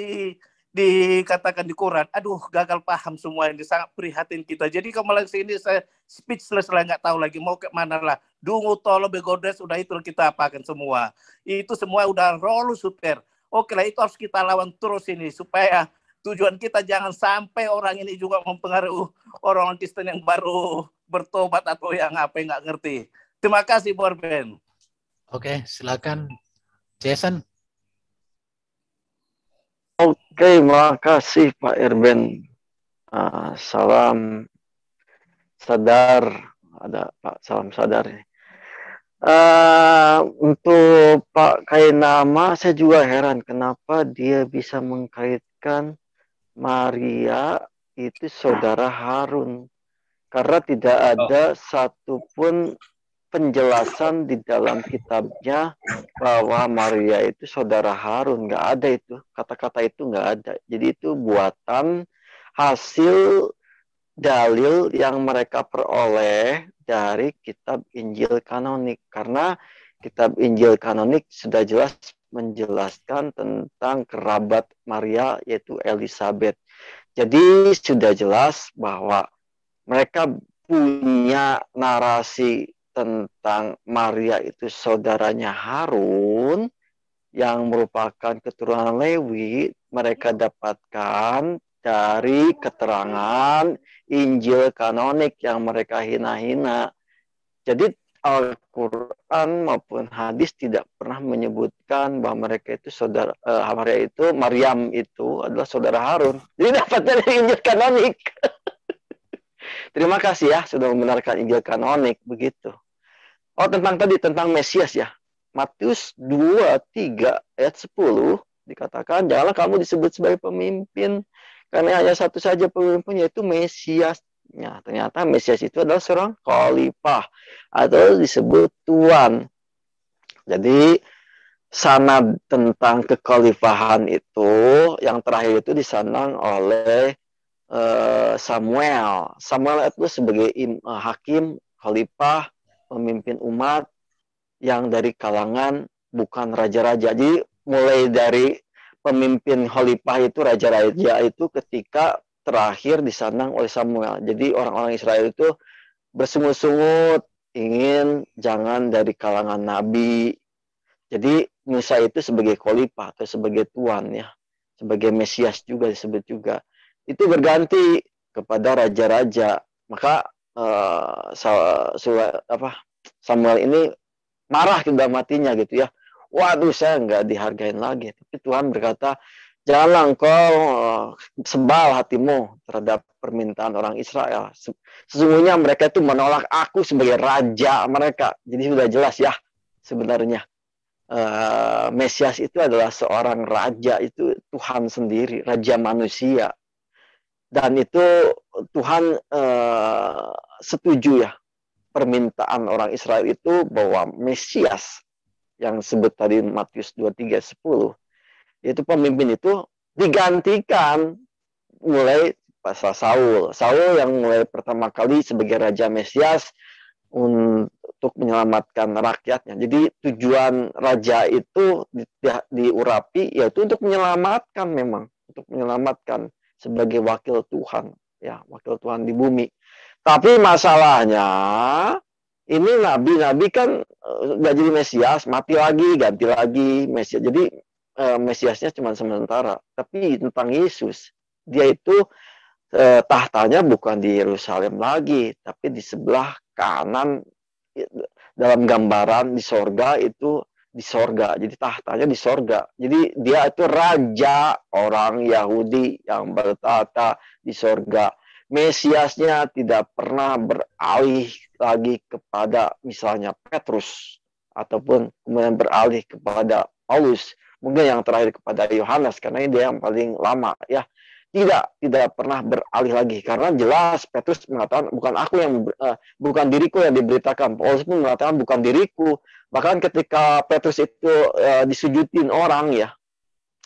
dikatakan di Quran. Aduh, gagal paham semua ini, sangat prihatin kita. Jadi kemarin sini saya speechless lah, nggak tahu lagi mau ke mana lah. Dungu tolo begodes, udah itu kita apakan semua. Itu semua udah rolu super. Oke lah, itu harus kita lawan terus ini supaya tujuan kita jangan sampai orang ini juga mempengaruhi orang Kristen yang baru bertobat atau yang apa yang nggak ngerti. Terima kasih, Borben. Oke, silakan Jason. Oke, makasih Pak Erben. Salam sadar, ada Pak salam sadar. Untuk Pak Kainama, saya juga heran kenapa dia bisa mengkaitkan Maria itu saudara Harun. Karena tidak ada satupun penjelasan di dalam kitabnya bahwa Maria itu saudara Harun. Nggak ada itu. Kata-kata itu nggak ada. Jadi itu buatan hasil dalil yang mereka peroleh dari kitab Injil kanonik. Karena kitab Injil kanonik sudah jelas menjelaskan tentang kerabat Maria, yaitu Elizabeth. Jadi sudah jelas bahwa mereka punya narasi tentang Maria itu saudaranya Harun yang merupakan keturunan Lewi, mereka dapatkan dari keterangan Injil kanonik yang mereka hina-hina. Jadi Al-Quran maupun hadis tidak pernah menyebutkan bahwa mereka itu saudara Maryam itu adalah saudara Harun. Jadi dapatnya dari Injil kanonik. Terima kasih ya sudah membenarkan Injil kanonik begitu. Oh, tentang Mesias ya. Matius 2:3 ayat 10 dikatakan, janganlah kamu disebut sebagai pemimpin, karena hanya satu saja pemimpin, yaitu Mesiasnya. Ternyata Mesias itu adalah seorang khalifah, atau disebut tuan. Jadi sanad tentang kekhalifahan itu, yang terakhir itu disandang oleh Samuel. Samuel itu sebagai hakim, khalifah, pemimpin umat, yang dari kalangan bukan raja-raja. Jadi mulai dari pemimpin khalifah itu, raja-raja itu ketika terakhir disandang oleh Samuel. Jadi orang-orang Israel itu bersungut-sungut ingin jangan dari kalangan nabi. Jadi Musa itu sebagai khalifah atau sebagai tuan ya, sebagai Mesias juga disebut juga. Itu berganti kepada raja-raja. Maka Samuel ini marah sudah matinya gitu ya. Waduh, saya nggak dihargain lagi. Tapi Tuhan berkata, janganlah engkau sebal hatimu terhadap permintaan orang Israel. Sesungguhnya mereka itu menolak aku sebagai raja mereka. Jadi sudah jelas ya sebenarnya. Mesias itu adalah seorang raja, itu Tuhan sendiri, raja manusia. Dan itu Tuhan setuju ya permintaan orang Israel itu bahwa Mesias yang disebut tadi Matius 2:3-10 yaitu pemimpin itu digantikan mulai pasal Saul. Saul yang mulai pertama kali sebagai raja Mesias untuk menyelamatkan rakyatnya. Jadi tujuan raja itu diurapi yaitu untuk menyelamatkan, memang untuk menyelamatkan sebagai wakil Tuhan ya, wakil Tuhan di bumi. Tapi masalahnya, ini nabi-nabi kan nggak jadi Mesias, mati lagi, ganti lagi Mesias. Jadi Mesiasnya cuma sementara. Tapi tentang Yesus, dia itu tahtanya bukan di Yerusalem lagi, tapi di sebelah kanan, dalam gambaran di sorga itu di sorga. Jadi tahtanya di sorga. Jadi dia itu raja orang Yahudi yang bertahta di sorga. Mesiasnya tidak pernah beralih lagi kepada misalnya Petrus ataupun kemudian beralih kepada Paulus, mungkin yang terakhir kepada Yohanes karena dia yang paling lama ya. Tidak pernah beralih lagi karena jelas Petrus mengatakan bukan diriku yang diberitakan. Paulus pun mengatakan bukan diriku. Bahkan ketika Petrus itu disujudin orang ya,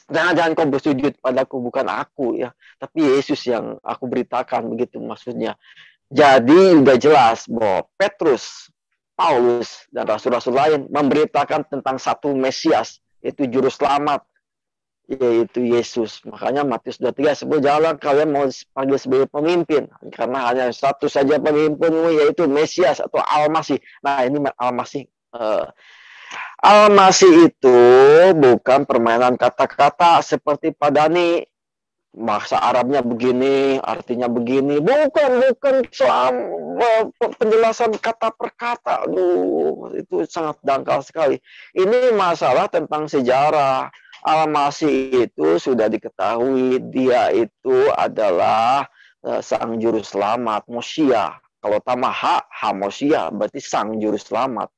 jangan kau bersujud padaku, bukan aku ya, tapi Yesus yang aku beritakan, begitu maksudnya. Jadi udah jelas bahwa Petrus, Paulus, dan rasul-rasul lain memberitakan tentang satu Mesias, yaitu juru selamat, yaitu Yesus. Makanya Matius 2:3 sebut, janganlah kalian mau dipanggil sebagai pemimpin, karena hanya satu saja pemimpinmu, yaitu Mesias atau Al-Masih. Nah ini Al-Masih. Al-Masih itu bukan permainan kata-kata seperti Padani. Bahasa Arabnya begini, artinya begini. Bukan soal penjelasan kata per kata. Aduh, itu sangat dangkal sekali. Ini masalah tentang sejarah. Al-Masih itu sudah diketahui, dia itu adalah sang juru selamat, Mosiah. Kalau tamaha, Mosiah, berarti sang juru selamat.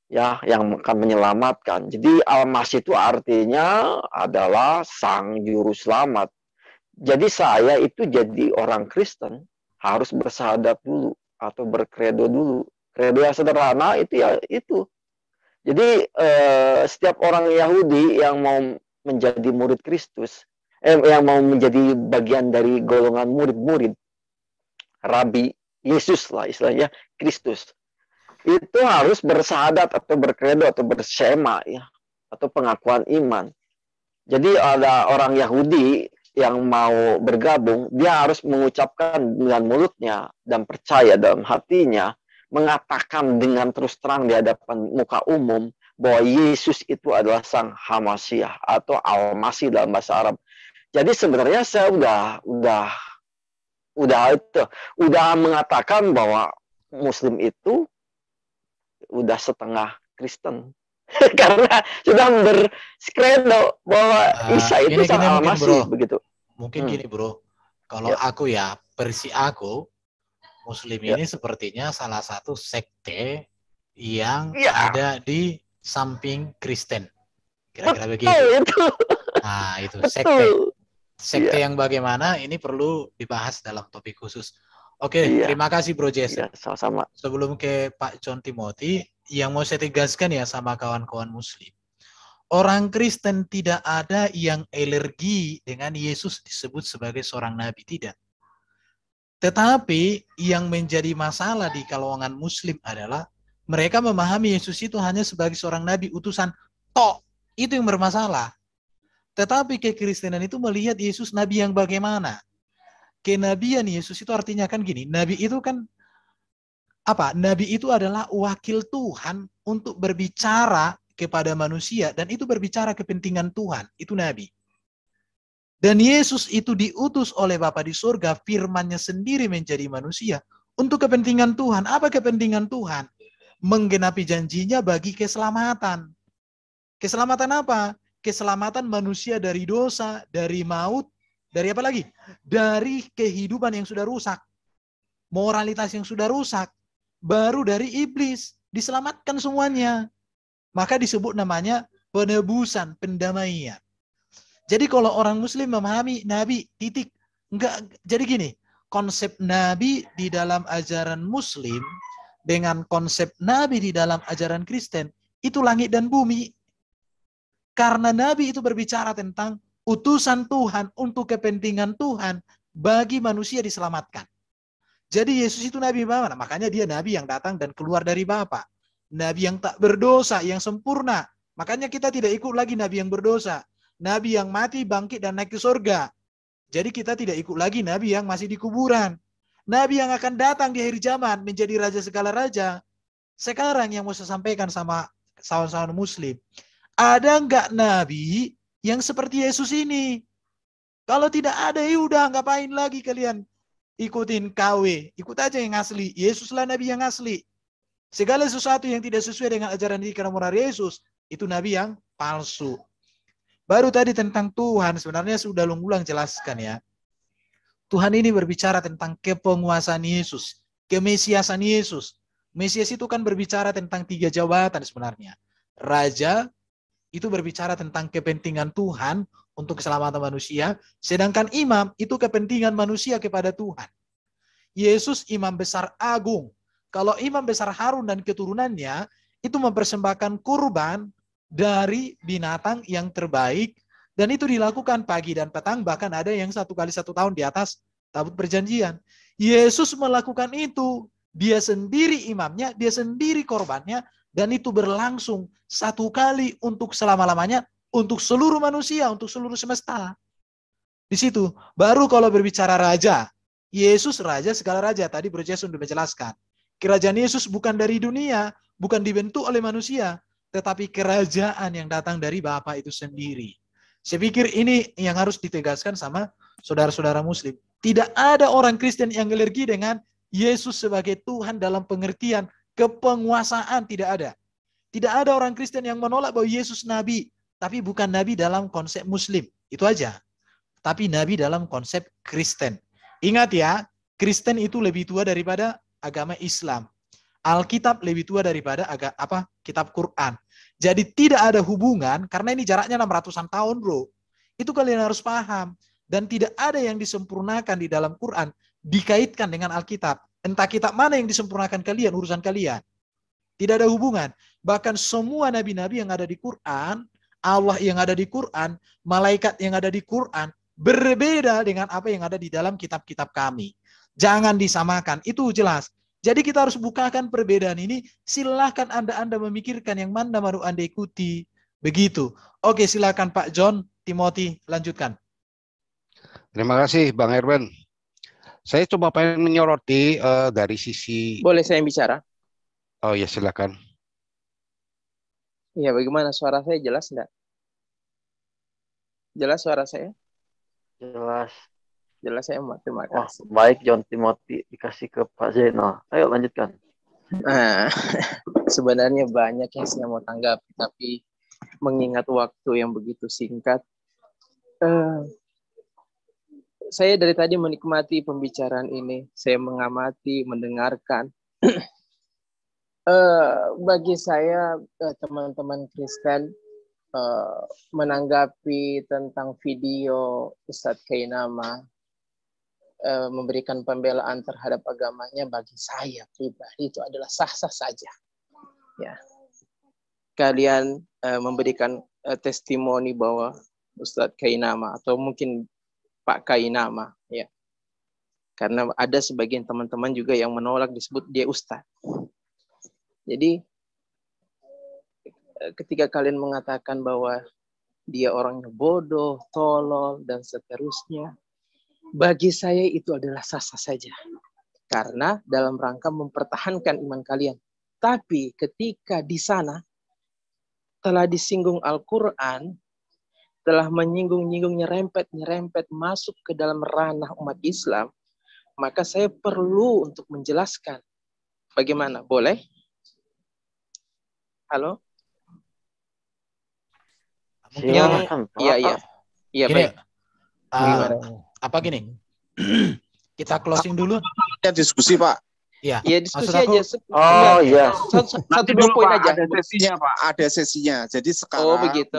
Ya, yang akan menyelamatkan. Jadi Al-Masih itu artinya adalah sang juru selamat. Jadi saya itu jadi orang Kristen harus bersahadat dulu atau berkredo dulu. Kredo yang sederhana itu ya itu. Jadi setiap orang Yahudi yang mau menjadi murid Kristus, yang mau menjadi bagian dari golongan murid-murid Rabi Yesus lah istilahnya, Kristus, itu harus bersahadat atau berkredo atau bersema ya, atau pengakuan iman. Jadi ada orang Yahudi yang mau bergabung, dia harus mengucapkan dengan mulutnya dan percaya dalam hatinya, mengatakan dengan terus terang di hadapan muka umum bahwa Yesus itu adalah sang Hamasiah atau Al-Masih dalam bahasa Arab. Jadi sebenarnya saya udah mengatakan bahwa Muslim itu udah setengah Kristen karena sudah berskredo bahwa Isa itu sang Al-Masih begitu. Mungkin gini bro, kalau aku ya versi aku, Muslim ini sepertinya salah satu sekte yang ada di samping Kristen. Kira-kira begitu. Betul. Nah, itu Betul. sekte. Sekte Iya. yang bagaimana ini perlu dibahas dalam topik khusus. Oke, Iya. terima kasih Bro Jason. Iya, sama-sama. Sebelum ke Pak John Timothy, yang mau saya tegaskan ya sama kawan-kawan Muslim. Orang Kristen tidak ada yang alergi dengan Yesus disebut sebagai seorang nabi, tidak. Tetapi yang menjadi masalah di kalangan Muslim adalah mereka memahami Yesus itu hanya sebagai seorang nabi utusan. Tok, itu yang bermasalah. Tetapi kekristenan itu melihat Yesus nabi yang bagaimana? Kenabian Yesus itu artinya kan gini, nabi itu kan apa? Nabi itu adalah wakil Tuhan untuk berbicara kepada manusia dan itu berbicara kepentingan Tuhan, itu nabi. Dan Yesus itu diutus oleh Bapa di surga, firman-Nya sendiri menjadi manusia untuk kepentingan Tuhan. Apa kepentingan Tuhan? Menggenapi janjinya bagi keselamatan. Keselamatan apa? Keselamatan manusia dari dosa, dari maut, dari apa lagi? Dari kehidupan yang sudah rusak. Moralitas yang sudah rusak. Baru dari iblis. Diselamatkan semuanya. Maka disebut namanya penebusan, pendamaian. Jadi kalau orang Muslim memahami Nabi, titik. Enggak, jadi gini, konsep Nabi di dalam ajaran Muslim dengan konsep Nabi di dalam ajaran Kristen, itu langit dan bumi. Karena Nabi itu berbicara tentang utusan Tuhan untuk kepentingan Tuhan bagi manusia diselamatkan. Jadi Yesus itu Nabi mana? Makanya dia Nabi yang datang dan keluar dari Bapa. Nabi yang tak berdosa, yang sempurna. Makanya kita tidak ikut lagi Nabi yang berdosa. Nabi yang mati, bangkit, dan naik ke surga. Jadi kita tidak ikut lagi Nabi yang masih di kuburan. Nabi yang akan datang di akhir zaman menjadi raja segala raja. Sekarang yang mau saya sampaikan sama kawan-kawan Muslim. Ada enggak Nabi yang seperti Yesus ini? Kalau tidak ada, ya udah ngapain lagi kalian ikutin KW. Ikut aja yang asli. Yesuslah Nabi yang asli. Segala sesuatu yang tidak sesuai dengan ajaran dikira moral Yesus, itu Nabi yang palsu. Baru tadi tentang Tuhan, sebenarnya sudah ulang jelaskan ya. Tuhan ini berbicara tentang kepenguasaan Yesus, kemesiasan Yesus. Mesias itu kan berbicara tentang 3 jabatan sebenarnya. Raja itu berbicara tentang kepentingan Tuhan untuk keselamatan manusia, sedangkan imam itu kepentingan manusia kepada Tuhan. Yesus imam besar agung. Kalau imam besar Harun dan keturunannya itu mempersembahkan kurban dari binatang yang terbaik, dan itu dilakukan pagi dan petang, bahkan ada yang 1 kali 1 tahun di atas tabut perjanjian. Yesus melakukan itu, dia sendiri imamnya, dia sendiri korbannya, dan itu berlangsung 1 kali untuk selama-lamanya, untuk seluruh manusia, untuk seluruh semesta. Di situ, baru kalau berbicara raja, Yesus raja segala raja, tadi Bro Jason sudah menjelaskan. Kerajaan Yesus bukan dari dunia, bukan dibentuk oleh manusia, tetapi kerajaan yang datang dari Bapa itu sendiri. Saya pikir ini yang harus ditegaskan sama saudara-saudara Muslim. Tidak ada orang Kristen yang alergi dengan Yesus sebagai Tuhan dalam pengertian kepenguasaan, tidak ada. Tidak ada orang Kristen yang menolak bahwa Yesus Nabi, tapi bukan Nabi dalam konsep Muslim. Itu aja. Tapi Nabi dalam konsep Kristen. Ingat ya, Kristen itu lebih tua daripada agama Islam. Alkitab lebih tua daripada kitab Quran. Jadi tidak ada hubungan, karena ini jaraknya 600-an tahun bro. Itu kalian harus paham. Dan tidak ada yang disempurnakan di dalam Quran dikaitkan dengan Alkitab. Entah kitab mana yang disempurnakan kalian, urusan kalian. Tidak ada hubungan. Bahkan semua nabi-nabi yang ada di Quran, Allah yang ada di Quran, malaikat yang ada di Quran, berbeda dengan apa yang ada di dalam kitab-kitab kami. Jangan disamakan, itu jelas. Jadi kita harus bukakan perbedaan ini. Silahkan Anda memikirkan yang mana mau Anda ikuti. Begitu. Oke, silakan Pak John Timothy, lanjutkan. Terima kasih Bang Herben. Saya coba pengen menyoroti dari sisi... Boleh saya bicara? Oh ya, silakan. Iya, bagaimana suara saya jelas enggak? Jelas suara saya? Jelas. Jelas ya, Mbak. Terima kasih. Baik, John Timothy dikasih ke Pak Zainal. Ayo lanjutkan. Nah, sebenarnya banyak yang saya mau tanggapi, tapi mengingat waktu yang begitu singkat, saya dari tadi menikmati pembicaraan ini. Saya mengamati, mendengarkan. Bagi saya teman-teman Kristen menanggapi tentang video Ustadz Kainama memberikan pembelaan terhadap agamanya, bagi saya pribadi itu adalah sah-sah saja. Ya, kalian memberikan testimoni bahwa Ustadz Kainama atau mungkin Pak Kainama, ya, karena ada sebagian teman-teman juga yang menolak disebut dia Ustadz. Jadi ketika kalian mengatakan bahwa dia orangnya bodoh, tolol, dan seterusnya, bagi saya itu adalah sah-sah saja. Karena dalam rangka mempertahankan iman kalian. Tapi ketika di sana telah disinggung Al-Quran, telah menyinggung-nyinggung, nyerempet masuk ke dalam ranah umat Islam, maka saya perlu untuk menjelaskan. Bagaimana? Boleh? Halo? Iya, baik. Apa gini? Kita closing dulu. Ya, diskusi, Pak. Iya, diskusi aja. Iya. Satu dua poin aja. Ada sesinya, Pak. Ada sesinya. Jadi sekarang begitu.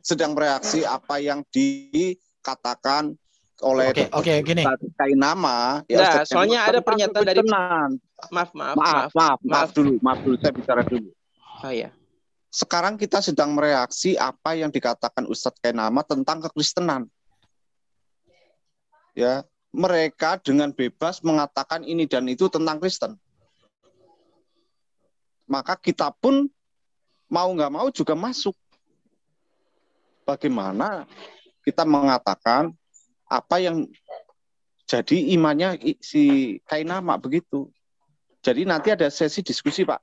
sedang bereaksi apa yang dikatakan oleh Oke, gini. Kainama. Ya, soalnya ada pernyataan dari Maaf dulu, saya bicara dulu. Oh ya. Sekarang kita sedang mereaksi apa yang dikatakan Ustadz Kainama tentang kekristenan. Ya, mereka dengan bebas mengatakan ini dan itu tentang Kristen. Maka kita pun mau nggak mau juga masuk. Bagaimana kita mengatakan apa yang jadi imannya si Kainama begitu. Jadi nanti ada sesi diskusi, Pak.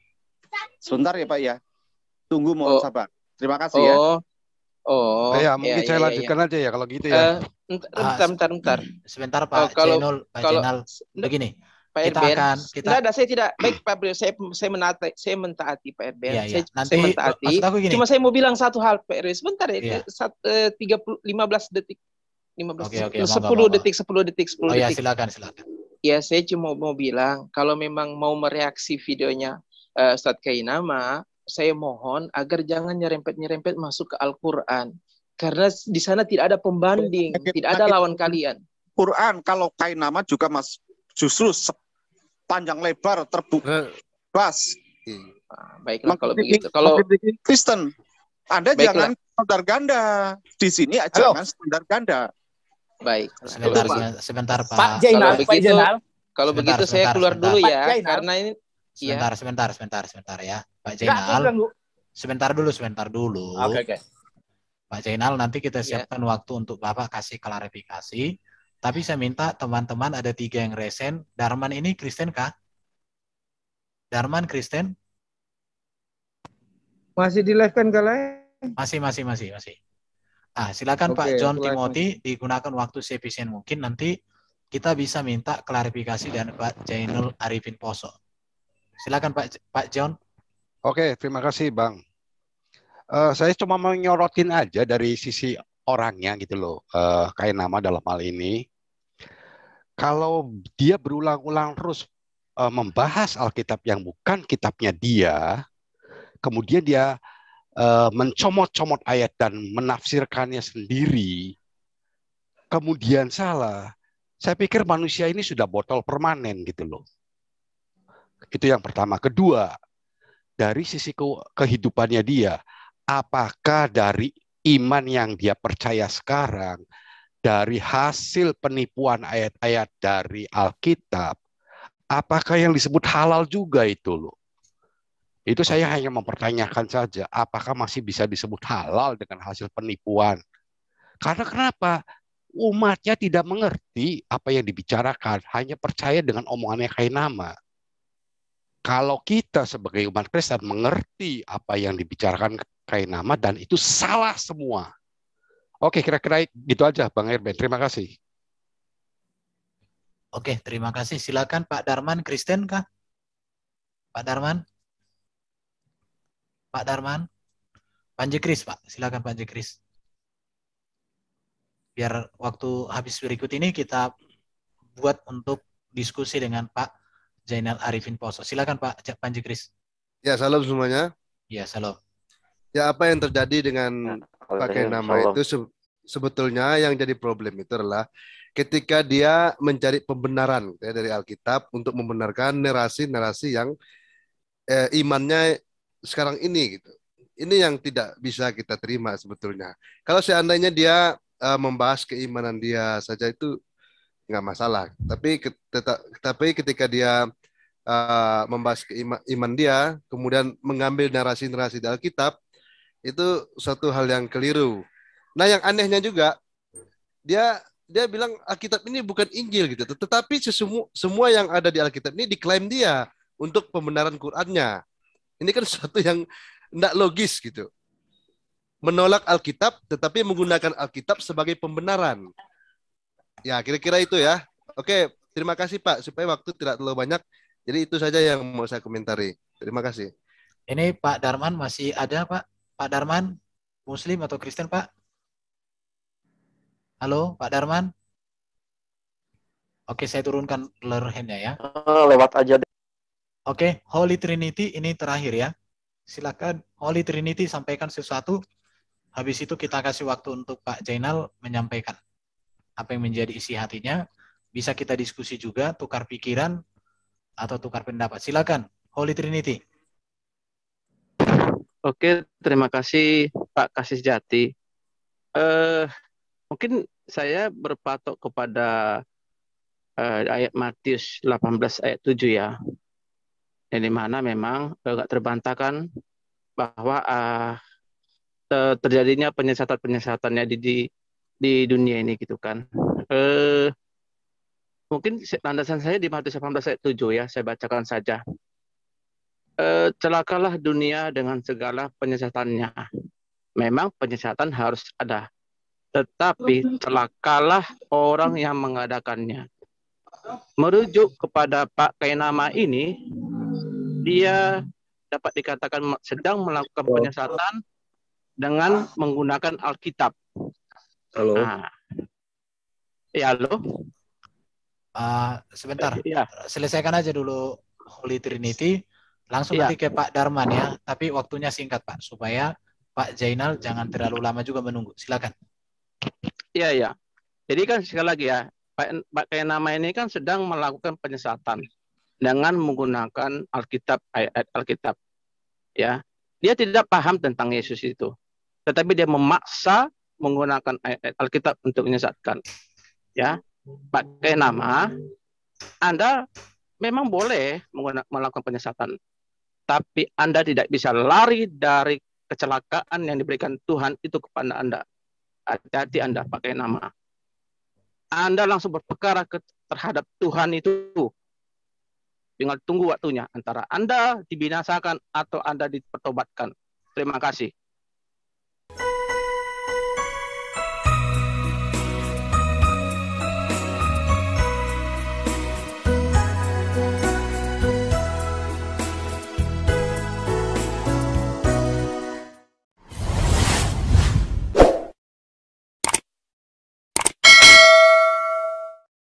Sebentar ya, Pak ya. Tunggu, mohon sabar. Terima kasih ya. Ya, mungkin saya lanjutkan aja ya kalau gitu ya. Bentar. Sebentar Pak Jainul, begini. Pak Erben, saya tidak baik Pak Bro, saya mentaati Pak Erben. Saya mentaati. Cuma saya mau bilang satu hal Pak Erben. Sebentar ya. 15 detik. 10 detik. Oh ya, silakan. Ya, saya cuma mau bilang kalau memang mau mereaksi videonya Ustadz Kainama, saya mohon agar jangan nyerempet masuk ke Al-Quran. Karena di sana tidak ada pembanding, tidak ada lawan kalian. Quran, kalau Kainama juga justru panjang lebar terbuka. Baiklah kalau begitu. Kalau Kristen, Anda jangan standar ganda. Di sini jangan standar ganda. Baik. Sebentar Pak. Pak Jainal. Kalau begitu saya keluar dulu ya, karena ini Sebentar ya, Pak Jainal. Sebentar dulu. Oke. Pak Jainal, nanti kita siapkan waktu untuk Bapak kasih klarifikasi. Tapi saya minta teman-teman, ada 3 yang resen. Darman ini Kristen kah? Darman Kristen? Masih di live kan kalian? Masih. Silakan Pak John Timothy, digunakan waktu seefisien mungkin. Nanti kita bisa minta klarifikasi dan Pak Jainul Arifin Poso. Silakan Pak John. Oke, terima kasih Bang. Saya cuma mau nyorotin aja dari sisi orangnya gitu loh. Kainama dalam hal ini. Kalau dia berulang-ulang terus membahas Alkitab yang bukan kitabnya dia, kemudian dia mencomot-comot ayat dan menafsirkannya sendiri, kemudian salah. Saya pikir manusia ini sudah botol permanen gitu loh. Itu yang pertama. Kedua, dari sisi kehidupannya dia, apakah dari iman yang dia percaya sekarang, dari hasil penipuan ayat-ayat dari Alkitab, apakah yang disebut halal juga itu loh? Itu saya hanya mempertanyakan saja, apakah masih bisa disebut halal dengan hasil penipuan? Karena kenapa? Umatnya tidak mengerti apa yang dibicarakan, hanya percaya dengan omongannya Kainama. Kalau kita sebagai umat Kristen mengerti apa yang dibicarakan Kainama dan itu salah semua. Oke, kira-kira gitu aja Bang Erben. Terima kasih. Oke, terima kasih. Silakan Pak Darman Kristen kah? Pak Darman? Panji Kris, Pak. Silakan Panji Kris. Biar waktu habis berikut ini kita buat untuk diskusi dengan Pak Zainal Arifin Poso. Silakan Pak Panji Kris. Ya, salam semuanya. Ya, salam. Ya, apa yang terjadi dengan pakai nama itu sebetulnya yang jadi problem itu adalah ketika dia mencari pembenaran ya, dari Alkitab untuk membenarkan narasi-narasi yang imannya sekarang ini gitu. Ini yang tidak bisa kita terima sebetulnya. Kalau seandainya dia membahas keimanan dia saja itu nggak masalah. Tapi ketika dia membahas iman dia, kemudian mengambil narasi-narasi dari Alkitab, itu suatu hal yang keliru. Nah, yang anehnya juga, dia bilang Alkitab ini bukan Injil gitu, tetapi semua yang ada di Alkitab ini diklaim dia untuk pembenaran Qur'annya. Ini kan sesuatu yang tidak logis gitu. Menolak Alkitab tetapi menggunakan Alkitab sebagai pembenaran. Ya, kira-kira itu ya. Oke, terima kasih Pak, supaya waktu tidak terlalu banyak. Jadi itu saja yang mau saya komentari. Terima kasih. Ini Pak Darman masih ada, Pak? Pak Darman, Muslim atau Kristen, Pak? Halo, Pak Darman? Oke, saya turunkan lower hand-nya ya. Lewat aja deh. Oke, Holy Trinity ini terakhir ya. Silakan Holy Trinity sampaikan sesuatu. Habis itu kita kasih waktu untuk Pak Zainal menyampaikan apa yang menjadi isi hatinya. Bisa kita diskusi juga, tukar pikiran atau tukar pendapat. Silakan Holy Trinity. Oke, terima kasih Pak Kasih Jati. Mungkin saya berpatok kepada ayat Matius 18 ayat 7 ya. Di mana memang nggak terbantahkan bahwa terjadinya penyesatan-penyesatannya di dunia ini gitu kan. Mungkin landasan saya di Matius 18 ayat 7 ya, saya bacakan saja. Celakalah dunia dengan segala penyesatannya. Memang penyesatan harus ada, tetapi celakalah orang yang mengadakannya. Merujuk kepada Pak Kainama ini, dia dapat dikatakan sedang melakukan penyesatan dengan menggunakan Alkitab. Halo. Nah, ya, halo. Sebentar, Ya. Selesaikan aja dulu Holy Trinity. Langsung Ya. nanti ke Pak Darman ya. Tapi waktunya singkat Pak, supaya Pak Zainal jangan terlalu lama juga menunggu. Silakan. Iya, ya. Jadi kan sekali lagi ya, Pak Kainama ini kan sedang melakukan penyesatan dengan menggunakan Alkitab, ayat Alkitab. Ya, dia tidak paham tentang Yesus itu, tetapi dia memaksa menggunakan ayat Alkitab untuk menyesatkan. Ya, Pak Kainama, Anda memang boleh melakukan penyesatan, tapi Anda tidak bisa lari dari kecelakaan yang diberikan Tuhan itu kepada Anda. Hati-hati Anda, Pak Kainama. Anda langsung berperkara terhadap Tuhan itu. Tinggal tunggu waktunya antara Anda dibinasakan atau Anda dipertobatkan. Terima kasih.